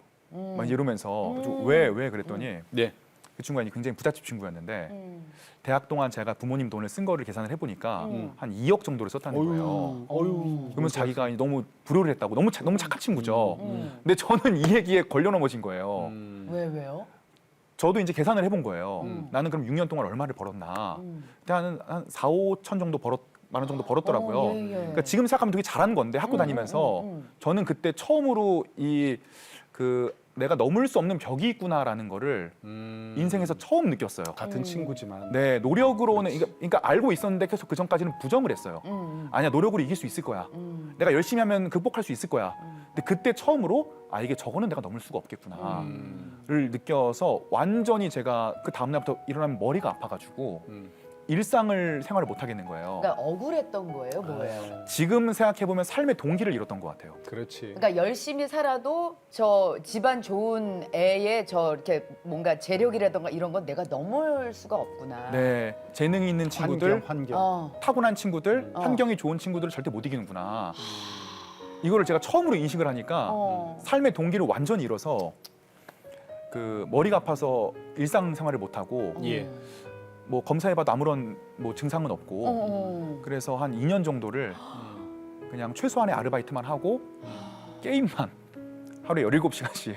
막 이러면서 왜 그랬더니 네. 그 친구가 굉장히 부잣집 친구였는데 대학 동안 제가 부모님 돈을 쓴 거를 계산을 해보니까 한 2억 정도를 썼다는 거예요. 어유. 그러면서 자기가 너무 불효를 했다고 너무 착한 친구죠. 근데 저는 이 얘기에 걸려 넘어진 거예요. 왜요? 저도 이제 계산을 해본 거예요. 나는 그럼 6년 동안 얼마를 벌었나. 그때 한 4, 5천 정도 만 원 정도 벌었더라고요. 예. 그러니까 지금 생각하면 되게 잘한 건데 학교 다니면서 저는 그때 처음으로 이 그 내가 넘을 수 없는 벽이 있구나라는 거를 인생에서 처음 느꼈어요. 같은 친구지만 네, 노력으로는 그러니까 알고 있었는데 계속 그 전까지는 부정을 했어요. 아니야, 노력으로 이길 수 있을 거야. 내가 열심히 하면 극복할 수 있을 거야. 근데 그때 처음으로 아, 이게 저거는 내가 넘을 수가 없겠구나를 느껴서 완전히 제가 그 다음 날부터 일어나면 머리가 아파가지고 일상을 생활을 못 하겠는 거예요. 그러니까 억울했던 거예요, 뭐예요? 지금 생각해 보면 삶의 동기를 잃었던 것 같아요. 그렇지. 그러니까 열심히 살아도 저 집안 좋은 애의 저 이렇게 뭔가 재력이라던가 이런 건 내가 넘을 수가 없구나. 네, 재능이 있는 친구들, 환경. 타고난 친구들, 어. 환경이 좋은 친구들을 절대 못 이기는구나. 이거를 제가 처음으로 인식을 하니까 삶의 동기를 완전히 잃어서 그 머리가 아파서 일상생활을 못 하고 예. 뭐 검사해봐도 아무런 뭐 증상은 없고 그래서 한 2년 정도를 그냥 최소한의 아르바이트만 하고 게임만 하루에 17시간씩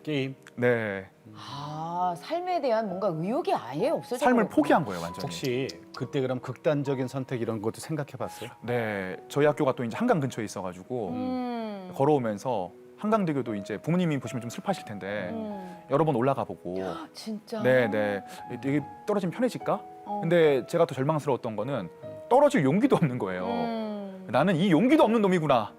게임. 네 아, 삶에 대한 뭔가 의욕이 아예 없어져. 삶을 버렸구나. 포기한 거예요 완전히. 혹시 그때 그럼 극단적인 선택 이런 것도 생각해봤어요? 네 저희 학교가 또 이제 한강 근처에 있어가지고 걸어오면서 한강대교도 이제 부모님이 보시면 좀 슬퍼하실 텐데 여러 번 올라가 보고 진짜. 네네 이게 떨어지면 편해질까? 어. 근데 제가 더 절망스러웠던 거는 떨어질 용기도 없는 거예요. 나는 이 용기도 없는 놈이구나.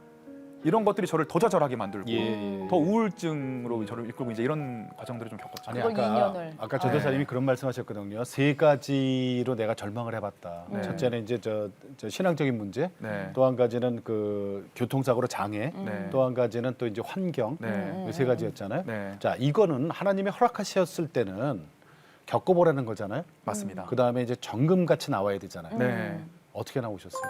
이런 것들이 저를 더 좌절하게 만들고 예. 더 우울증으로 저를 이끌고 이제 이런 과정들을 좀 겪었죠. 아니 그걸 아까 2년을. 아까 전도사님이 그런 말씀하셨거든요. 세 가지로 내가 절망을 해봤다. 네. 첫째는 이제 저 신앙적인 문제, 네. 또 한 가지는 그 교통사고로 장애, 네. 또 한 가지는 또 이제 환경. 네. 이 세 가지였잖아요. 네. 자, 이거는 하나님이 허락하셨을 때는 겪어보라는 거잖아요. 맞습니다. 그 다음에 이제 정금같이 나와야 되잖아요. 네. 어떻게 나오셨어요?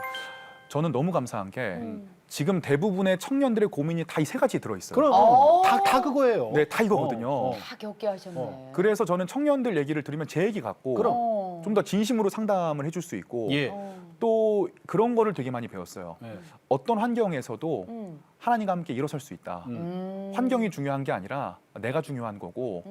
저는 너무 감사한 게 지금 대부분의 청년들의 고민이 다 이 세 가지에 들어 있어요. 그럼 어. 다 그거예요. 네, 다 이거거든요. 다 겪게 하셨네. 그래서 저는 청년들 얘기를 들으면 제 얘기 같고 그럼. 좀 더 진심으로 상담을 해줄 수 있고 예. 또 그런 거를 되게 많이 배웠어요. 네. 어떤 환경에서도 하나님과 함께 일어설 수 있다. 환경이 중요한 게 아니라 내가 중요한 거고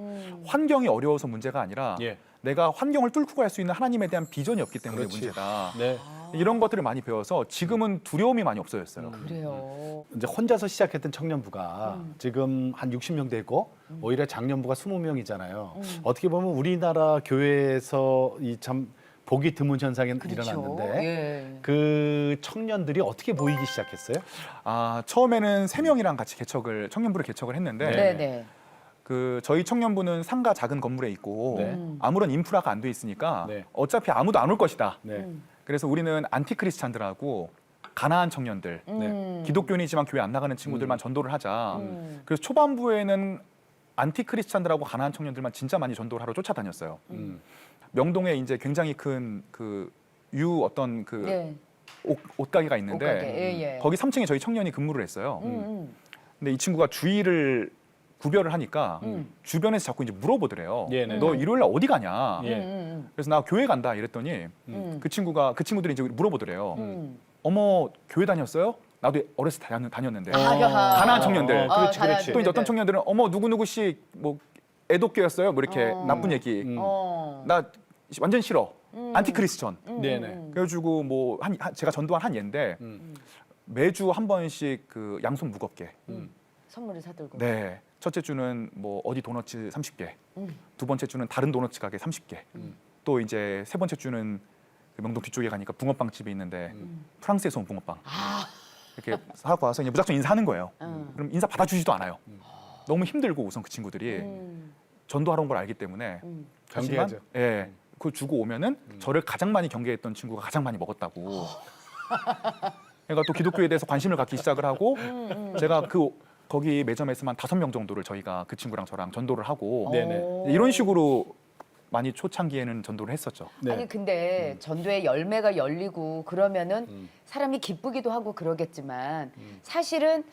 환경이 어려워서 문제가 아니라 예. 내가 환경을 뚫고 갈 수 있는 하나님에 대한 비전이 없기 때문에 그렇지. 문제다. 네. 이런 것들을 많이 배워서 지금은 두려움이 많이 없어졌어요. 그래요. 이제 혼자서 시작했던 청년부가 지금 한 60명 되고 오히려 작년부가 20명이잖아요. 어떻게 보면 우리나라 교회에서 이 참 보기 드문 현상이 일어났는데 예. 그 청년들이 어떻게 보이기 시작했어요? 아, 처음에는 3명이랑 같이 청년부를 개척을 했는데 네네. 그 저희 청년부는 상가 작은 건물에 있고 네. 아무런 인프라가 안 돼 있으니까 네. 어차피 아무도 안 올 것이다. 네. 그래서 우리는 안티크리스찬들하고 가난한 청년들, 기독교인이지만 교회 안 나가는 친구들만 전도를 하자. 그래서 초반부에는 안티크리스찬들하고 가난한 청년들만 진짜 많이 전도를 하러 쫓아다녔어요. 명동에 이제 굉장히 큰 그 어떤 그 네. 옷가게가 있는데 옷가게. 예, 예. 거기 3층에 저희 청년이 근무를 했어요. 근데 이 친구가 주일을 구별을 하니까 주변에서 자꾸 이제 물어보더래요. 예, 네. 너 일요일 날 어디 가냐? 예. 그래서 나 교회 간다 이랬더니 그 친구들이 이제 물어보더래요. 어머 교회 다녔어요? 나도 어렸을 때 다녔는데. 가난한 청년들. 그렇지, 그렇지. 또 이제 어떤 청년들은 어머 누구누구 씨 뭐 애독교였어요? 뭐 이렇게 나쁜 얘기. 나 완전 싫어. 안티크리스천. 네네. 그래가지고 뭐 제가 전도한 한 예인데 매주 한 번씩 그 양손 무겁게. 선물을 사들고. 네. 첫째 주는 뭐 어디 도너츠 30개. 두 번째 주는 다른 도너츠 가게 30개. 또 이제 세 번째 주는 그 명동 뒤쪽에 가니까 붕어빵 집이 있는데 프랑스에서 온 붕어빵. 이렇게 사고 와서 그냥 무작정 인사하는 거예요. 그럼 인사 받아주지도 않아요. 너무 힘들고 우선 그 친구들이 전도하러 온 걸 알기 때문에 경계하죠. 하지만, 예, 그거 주고 오면은 저를 가장 많이 경계했던 친구가 가장 많이 먹었다고. 그러니까 또 기독교에 대해서 관심을 갖기 시작을 하고 제가 거기 매점에서만 5명 정도를 저희가 그 친구랑 저랑 전도를 하고 네네. 이런 식으로 많이 초창기에는 전도를 했었죠. 네. 아니 근데 전도의 열매가 열리고 그러면은 사람이 기쁘기도 하고 그러겠지만 사실은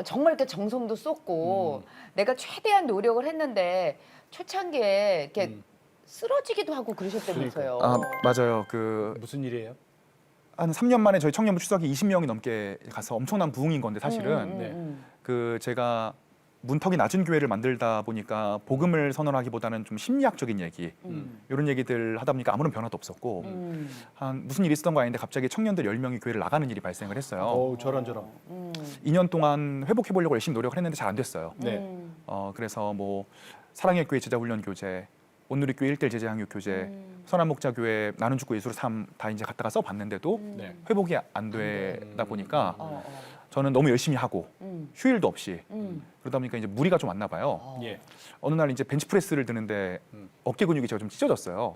정말 이렇게 정성도 쏟고 내가 최대한 노력을 했는데 초창기에 이렇게 쓰러지기도 하고 그러셨다면서요. 아 맞아요. 그 무슨 일이에요? 한 3년 만에 저희 청년부 추석이 20명이 넘게 가서 엄청난 부흥인 건데 사실은 그 제가 문턱이 낮은 교회를 만들다 보니까 복음을 선언하기보다는 좀 심리학적인 얘기 이런 얘기들 하다 보니까 아무런 변화도 없었고 한 무슨 일이 있었던 거 아닌데 갑자기 청년들 10명이 교회를 나가는 일이 발생을 했어요. 저런. 2년 동안 회복해 보려고 열심히 노력을 했는데 잘 안 됐어요. 네. 그래서 뭐 사랑의 교회 제자훈련 교재, 온누리교회 1대1 제자양육 교재, 선한목자교회 나는 죽고 예수를 삶 다 이제 갖다가 써봤는데도 네. 회복이 안 되다 보니까 어, 저는 너무 열심히 하고 휴일도 없이 음. 그러다 보니까 이제 무리가 좀 왔나 봐요. 예. 어느 날 이제 벤치프레스를 드는데 어깨 근육이 제가 좀 찢어졌어요.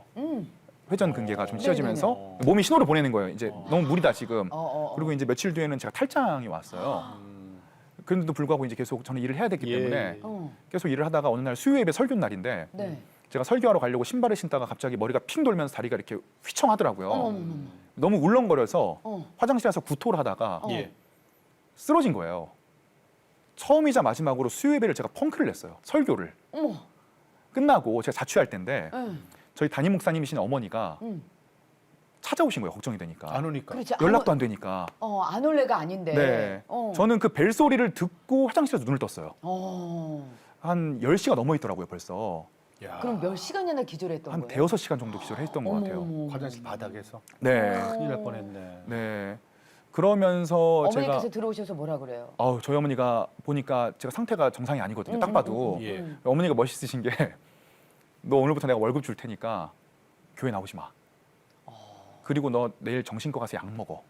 회전 근개가 좀 찢어지면서 네네네. 몸이 신호를 보내는 거예요. 이제 너무 무리다 지금. 어. 그리고 이제 며칠 뒤에는 제가 탈장이 왔어요. 그런데도 불구하고 이제 계속 저는 일을 해야 됐기 예. 때문에 어. 계속 일을 하다가 어느 날 수요 예배 설교 날인데 네. 제가 설교하러 가려고 신발을 신다가 갑자기 머리가 핑 돌면서 다리가 이렇게 휘청하더라고요. 어머머머. 너무 울렁거려서 어. 화장실에 가서 구토를 하다가 예. 쓰러진 거예요. 처음이자 마지막으로 수요 예배를 제가 펑크를 냈어요. 설교를. 어머. 끝나고 제가 자취할 때인데 응. 저희 담임 목사님이신 어머니가 응. 찾아오신 거예요. 걱정이 되니까. 안 오니까. 그렇지. 연락도 안 되니까. 안 올래가 아닌데. 네. 어. 저는 그 벨 소리를 듣고 화장실에서 눈을 떴어요. 어. 한 10시가 넘어 있더라고요, 벌써. 야. 그럼 몇 시간이나 기절했던 한 거예요? 대여섯 시간 정도 기절했던 것 같아요. 어머. 화장실 바닥에서 네. 큰일 날 뻔했네. 네. 그러면서 어머니께서 제가 들어오셔서 뭐라 그래요? 저희 어머니가 보니까 제가 상태가 정상이 아니거든요. 딱 봐도. 예. 어머니가 멋있으신 게 너 오늘부터 내가 월급 줄 테니까 교회 나오지 마. 그리고 너 내일 정신과 가서 약 먹어.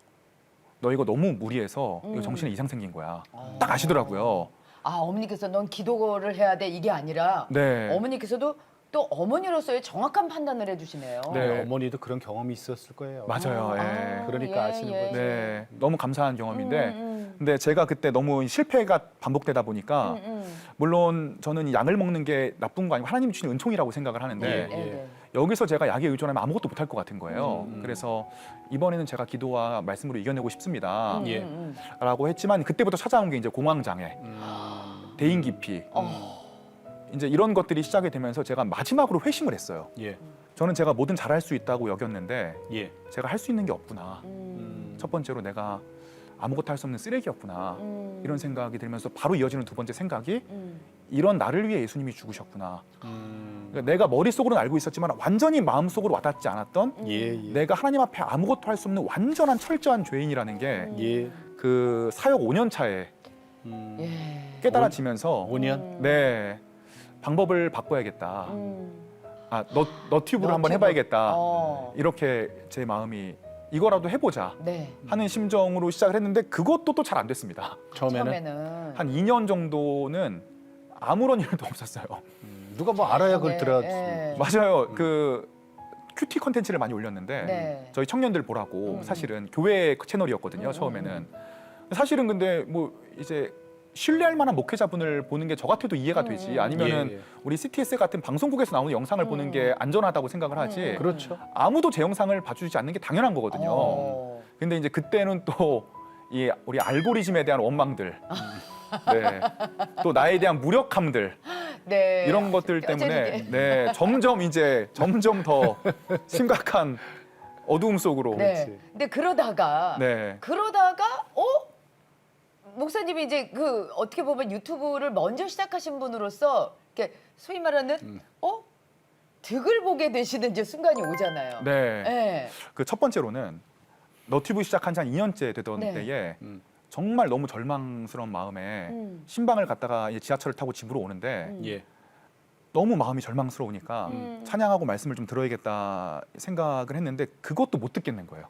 너 이거 너무 무리해서 이거 정신에 이상 생긴 거야. 딱 아시더라고요. 어머니께서 넌 기도를 해야 돼 이게 아니라 네. 어머니께서도 또 어머니로서의 정확한 판단을 해주시네요. 네. 어머니도 그런 경험이 있었을 거예요. 맞아요. 예. 그러니까 아시는 거죠. 네. 너무 감사한 경험인데 음. 근데 제가 그때 너무 실패가 반복되다 보니까 물론 저는 약을 먹는 게 나쁜 거 아니고 하나님이 주신 은총이라고 생각을 하는데 예. 네. 여기서 제가 약에 의존하면 아무것도 못할 것 같은 거예요. 그래서 이번에는 제가 기도와 말씀으로 이겨내고 싶습니다. 예. 라고 했지만 그때부터 찾아온 게 이제 공황장애, 대인 기피, 이제 이런 것들이 시작이 되면서 제가 마지막으로 회심을 했어요. 예. 저는 제가 뭐든 잘할 수 있다고 여겼는데 예. 제가 할 수 있는 게 없구나. 첫 번째로 내가 아무것도 할 수 없는 쓰레기였구나. 이런 생각이 들면서 바로 이어지는 두 번째 생각이 이런 나를 위해 예수님이 죽으셨구나. 그러니까 내가 머릿속으로는 알고 있었지만 완전히 마음속으로 와닿지 않았던 예. 내가 하나님 앞에 아무것도 할 수 없는 완전한 철저한 죄인이라는 게 예. 그 사역 5년 차에 예. 깨달아지면서 5년? 네 방법을 바꿔야겠다. 너튜브를 한번 너튜브. 해봐야겠다. 어. 이렇게 제 마음이 이거라도 해보자 네. 하는 심정으로 시작을 했는데 그것도 또 잘 안 됐습니다. 처음에는 한 2년 정도는 아무런 일도 없었어요. 누가 뭐 알아야 그걸 들어. 예. 맞아요. 그 큐티 컨텐츠를 많이 올렸는데 네. 저희 청년들 보라고 사실은 교회 채널이었거든요. 처음에는 사실은 근데 뭐 이제 신뢰할 만한 목회자분을 보는 게 저 같아도 이해가 되지 아니면은 예. 우리 CTS 같은 방송국에서 나오는 영상을 보는 게 안전하다고 생각을 하지 그렇죠. 아무도 제 영상을 봐주지 않는 게 당연한 거거든요. 어. 근데 이제 그때는 또 이 우리 알고리즘에 대한 원망들, 네, 또 나에 대한 무력함들 네. 이런 것들 때문에 뼈저리게. 네 점점 더 심각한 어두움 속으로 네. 근데 그러다가 네. 목사님이 이제 그 어떻게 보면 유튜브를 먼저 시작하신 분으로서 이렇게 소위 말하는 득을 보게 되시는 이제 순간이 오잖아요. 네. 네. 그 첫 번째로는 너튜브 시작한 지 한 2년째 되던 네. 때에 정말 너무 절망스러운 마음에 신방을 갔다가 이제 지하철을 타고 집으로 오는데 예. 너무 마음이 절망스러우니까 찬양하고 말씀을 좀 들어야겠다 생각을 했는데 그것도 못 듣겠는 거예요.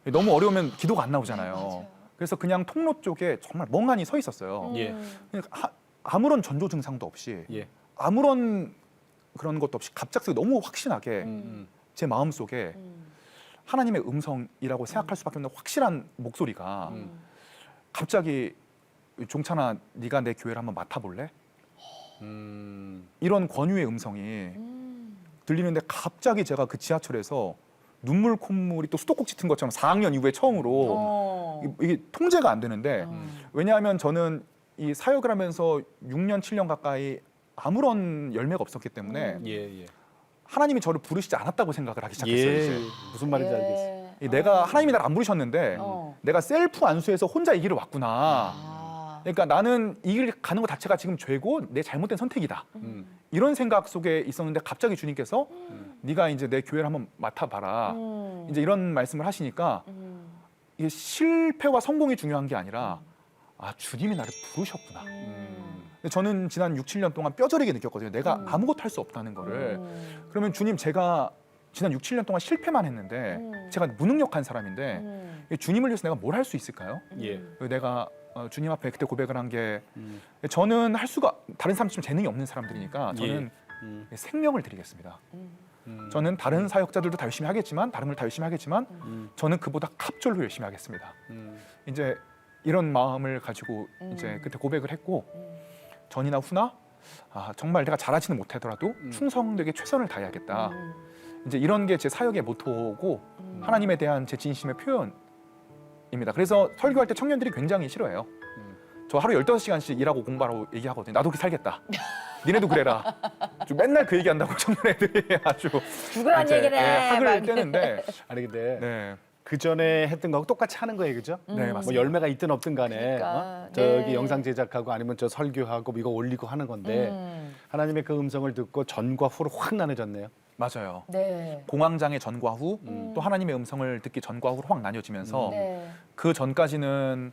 너무 어려우면 기도가 안 나오잖아요. 맞아요. 그래서 그냥 통로 쪽에 정말 멍하니 서 있었어요. 예. 그러니까 아무런 전조 증상도 없이 예. 아무런 그런 것도 없이 갑작스레 너무 확신하게 제 마음 속에 하나님의 음성이라고 생각할 수밖에 없는 확실한 목소리가 갑자기 종찬아 네가 내 교회를 한번 맡아볼래? 이런 권유의 음성이 들리는데 갑자기 제가 그 지하철에서 눈물 콧물이 또 수도꼭지 튼 것처럼 4학년 이후에 처음으로 이게 통제가 안 되는데 왜냐하면 저는 이 사역을 하면서 6년 7년 가까이 아무런 열매가 없었기 때문에 예. 하나님이 저를 부르시지 않았다고 생각을 하기 시작했어요. 예. 이제. 무슨 말인지 알겠어요. 내가 하나님이 나를 안 부르셨는데 내가 셀프 안수해서 혼자 이 길을 왔구나. 그러니까 나는 이 길 가는 것 자체가 지금 죄고 내 잘못된 선택이다. 이런 생각 속에 있었는데 갑자기 주님께서 네가 이제 내 교회를 한번 맡아봐라. 이제 이런 말씀을 하시니까 이게 실패와 성공이 중요한 게 아니라 주님이 나를 부르셨구나. 근데 저는 지난 6, 7년 동안 뼈저리게 느꼈거든요. 내가 아무것도 할 수 없다는 거를. 그러면 주님, 제가 지난 6, 7년 동안 실패만 했는데 제가 무능력한 사람인데 주님을 위해서 내가 뭘 할 수 있을까요? 예. 내가 주님 앞에 그때 고백을 한 게 저는 할 수가 다른 사람처럼 재능이 없는 사람들이니까 저는 생명을 드리겠습니다. 저는 다른 사역자들도 다 열심히 하겠지만 다른 분들 다 열심히 하겠지만 저는 그보다 갑절로 열심히 하겠습니다. 이제 이런 마음을 가지고 이제 그때 고백을 했고 전이나 후나 정말 내가 잘하지는 못하더라도 충성되게 최선을 다해야겠다. 이제 이런 게 제 사역의 모토고 하나님에 대한 제 진심의 표현입니다. 그래서 설교할 때 청년들이 굉장히 싫어해요. 저 하루 15시간씩 일하고 공부하라고 얘기하거든요. 나도 그렇게 살겠다. 니네도 그래라. 맨날 그 얘기한다고 청년애들이 아주 죽으란 이제, 얘기를 해. 학을 막. 떼는데 아니 근데 네. 그 전에 했던 거하고 똑같이 하는 거예요, 그죠? 네, 뭐 맞습니다. 열매가 있든 없든 간에 그러니까, 저기 네. 영상 제작하고 아니면 저 설교하고 이거 올리고 하는 건데 하나님의 그 음성을 듣고 전과 후로 확 나눠졌네요. 맞아요. 네. 공황장애 전과 후, 또 하나님의 음성을 듣기 전과 후로 확 나뉘어지면서 네. 그 전까지는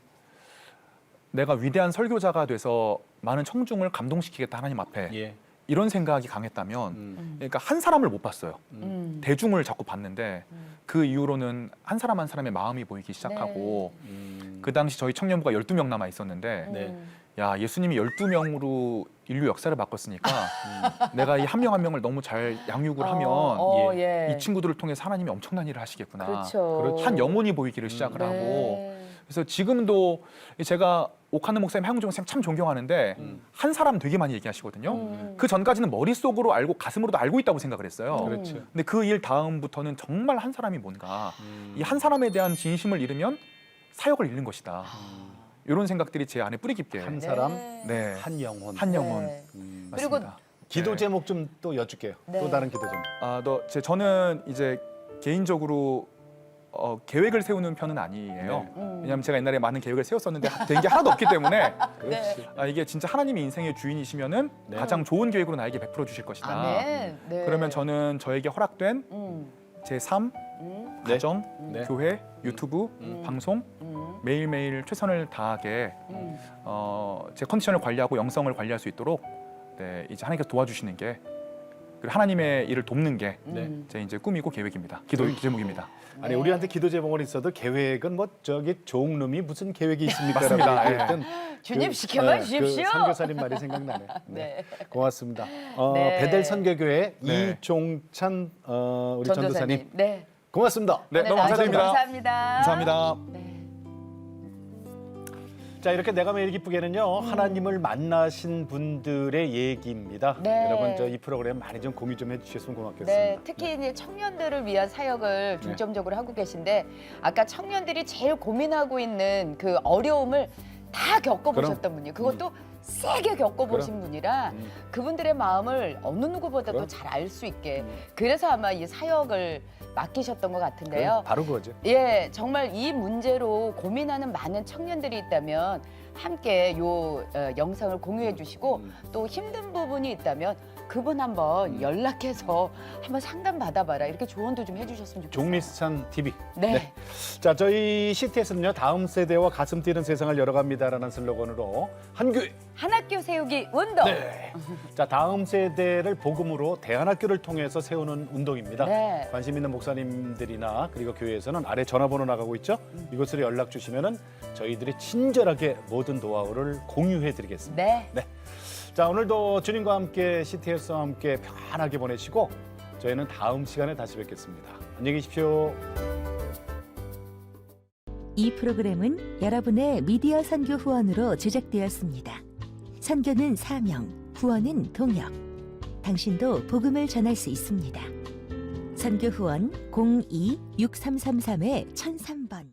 내가 위대한 설교자가 돼서 많은 청중을 감동시키겠다 하나님 앞에 예. 이런 생각이 강했다면 그러니까 한 사람을 못 봤어요. 대중을 자꾸 봤는데 그 이후로는 한 사람 한 사람의 마음이 보이기 시작하고 그 당시 저희 청년부가 12명 남아 있었는데 네. 야, 예수님이 12명으로 인류 역사를 바꿨으니까 내가 이 한 명 한 명을 너무 잘 양육을 하면 예. 이 친구들을 통해서 하나님이 엄청난 일을 하시겠구나. 그렇죠. 한 영혼이 보이기를 시작을 하고 네. 그래서 지금도 제가 옥하는 목사님, 하영종 목사님 참 존경하는데 한 사람 되게 많이 얘기하시거든요. 그 전까지는 머릿속으로 알고 가슴으로도 알고 있다고 생각을 했어요. 그렇죠. 근데 그 일 다음부터는 정말 한 사람이 뭔가 이 한 사람에 대한 진심을 잃으면 사역을 잃는 것이다. 이런 생각들이 제 안에 뿌리 깊게 한 사람, 네. 한 영혼. 한 영혼. 네. 맞습니다. 그리고 기도 네. 제목 좀 또 여쭐게요. 네. 또 다른 기도 제목. 저는 이제 개인적으로 계획을 세우는 편은 아니에요. 왜냐하면 제가 옛날에 많은 계획을 세웠었는데 된 게 하나도 없기 때문에 그렇지. 이게 진짜 하나님이 인생의 주인이시면은 네. 가장 좋은 계획으로 나에게 베풀어 주실 것이다. 아멘. 네. 그러면 저는 저에게 허락된 제 삶, 네. 가정, 네. 교회, 유튜브, 방송 매일매일 최선을 다하게 제 컨디션을 관리하고 영성을 관리할 수 있도록 이제 하나님께서 도와주시는 게 그리고 하나님의 일을 돕는 게 제 이제 꿈이고 계획입니다. 기도 제목입니다. 아니 우리한테 기도 제목은 있어도 계획은 뭐 저기 종놈이 무슨 계획이 있습니까? 맞습니다. 라고 예. 얘기했던 주님 시켜만 주십시오. 그 선교사님 말이 생각나네. 네. 고맙습니다. 네. 베델 선교교회 네. 이종찬 우리 전도사님 네. 고맙습니다. 네, 오늘 너무 나와주셔서 감사드립니다. 감사합니다. 감사합니다. 네. 자 이렇게 내가 매일 기쁘게는요 하나님을 만나신 분들의 얘기입니다. 네. 여러분 저 이 프로그램 많이 좀 공유 좀 해주셨으면 고맙겠습니다. 네, 특히 이제 청년들을 위한 사역을 중점적으로 하고 계신데 아까 청년들이 제일 고민하고 있는 그 어려움을 다 겪어보셨던 분이에요. 그것도 세게 겪어보신 분이라 그분들의 마음을 어느 누구보다도 그럼. 잘 알 수 있게 그래서 아마 이 사역을 맡기셨던 것 같은데요. 바로 그거죠. 예, 정말 이 문제로 고민하는 많은 청년들이 있다면 함께 요 영상을 공유해 주시고 또 힘든 부분이 있다면 그분 한번 연락해서 한번 상담 받아봐라 이렇게 조언도 좀 해주셨으면 좋겠어요. 종미스찬 TV. 네. 자 저희 CTS는요 다음 세대와 가슴 뛰는 세상을 열어갑니다라는 슬로건으로 한교회. 한 학교 세우기 운동. 네. 자 다음 세대를 복음으로 대안학교를 통해서 세우는 운동입니다. 네. 관심 있는 목사님들이나 그리고 교회에서는 아래 전화번호 나가고 있죠. 이곳으로 연락 주시면은 저희들이 친절하게 모든 노하우를 공유해드리겠습니다. 네. 자 오늘도 주님과 함께 CTS와 함께 편하게 보내시고 저희는 다음 시간에 다시 뵙겠습니다. 안녕히 계십시오. 이 프로그램은 여러분의 미디어 선교 후원으로 제작되었습니다. 선교는 사명, 후원은 동역. 당신도 복음을 전할 수 있습니다. 선교 후원 02-6333-1003번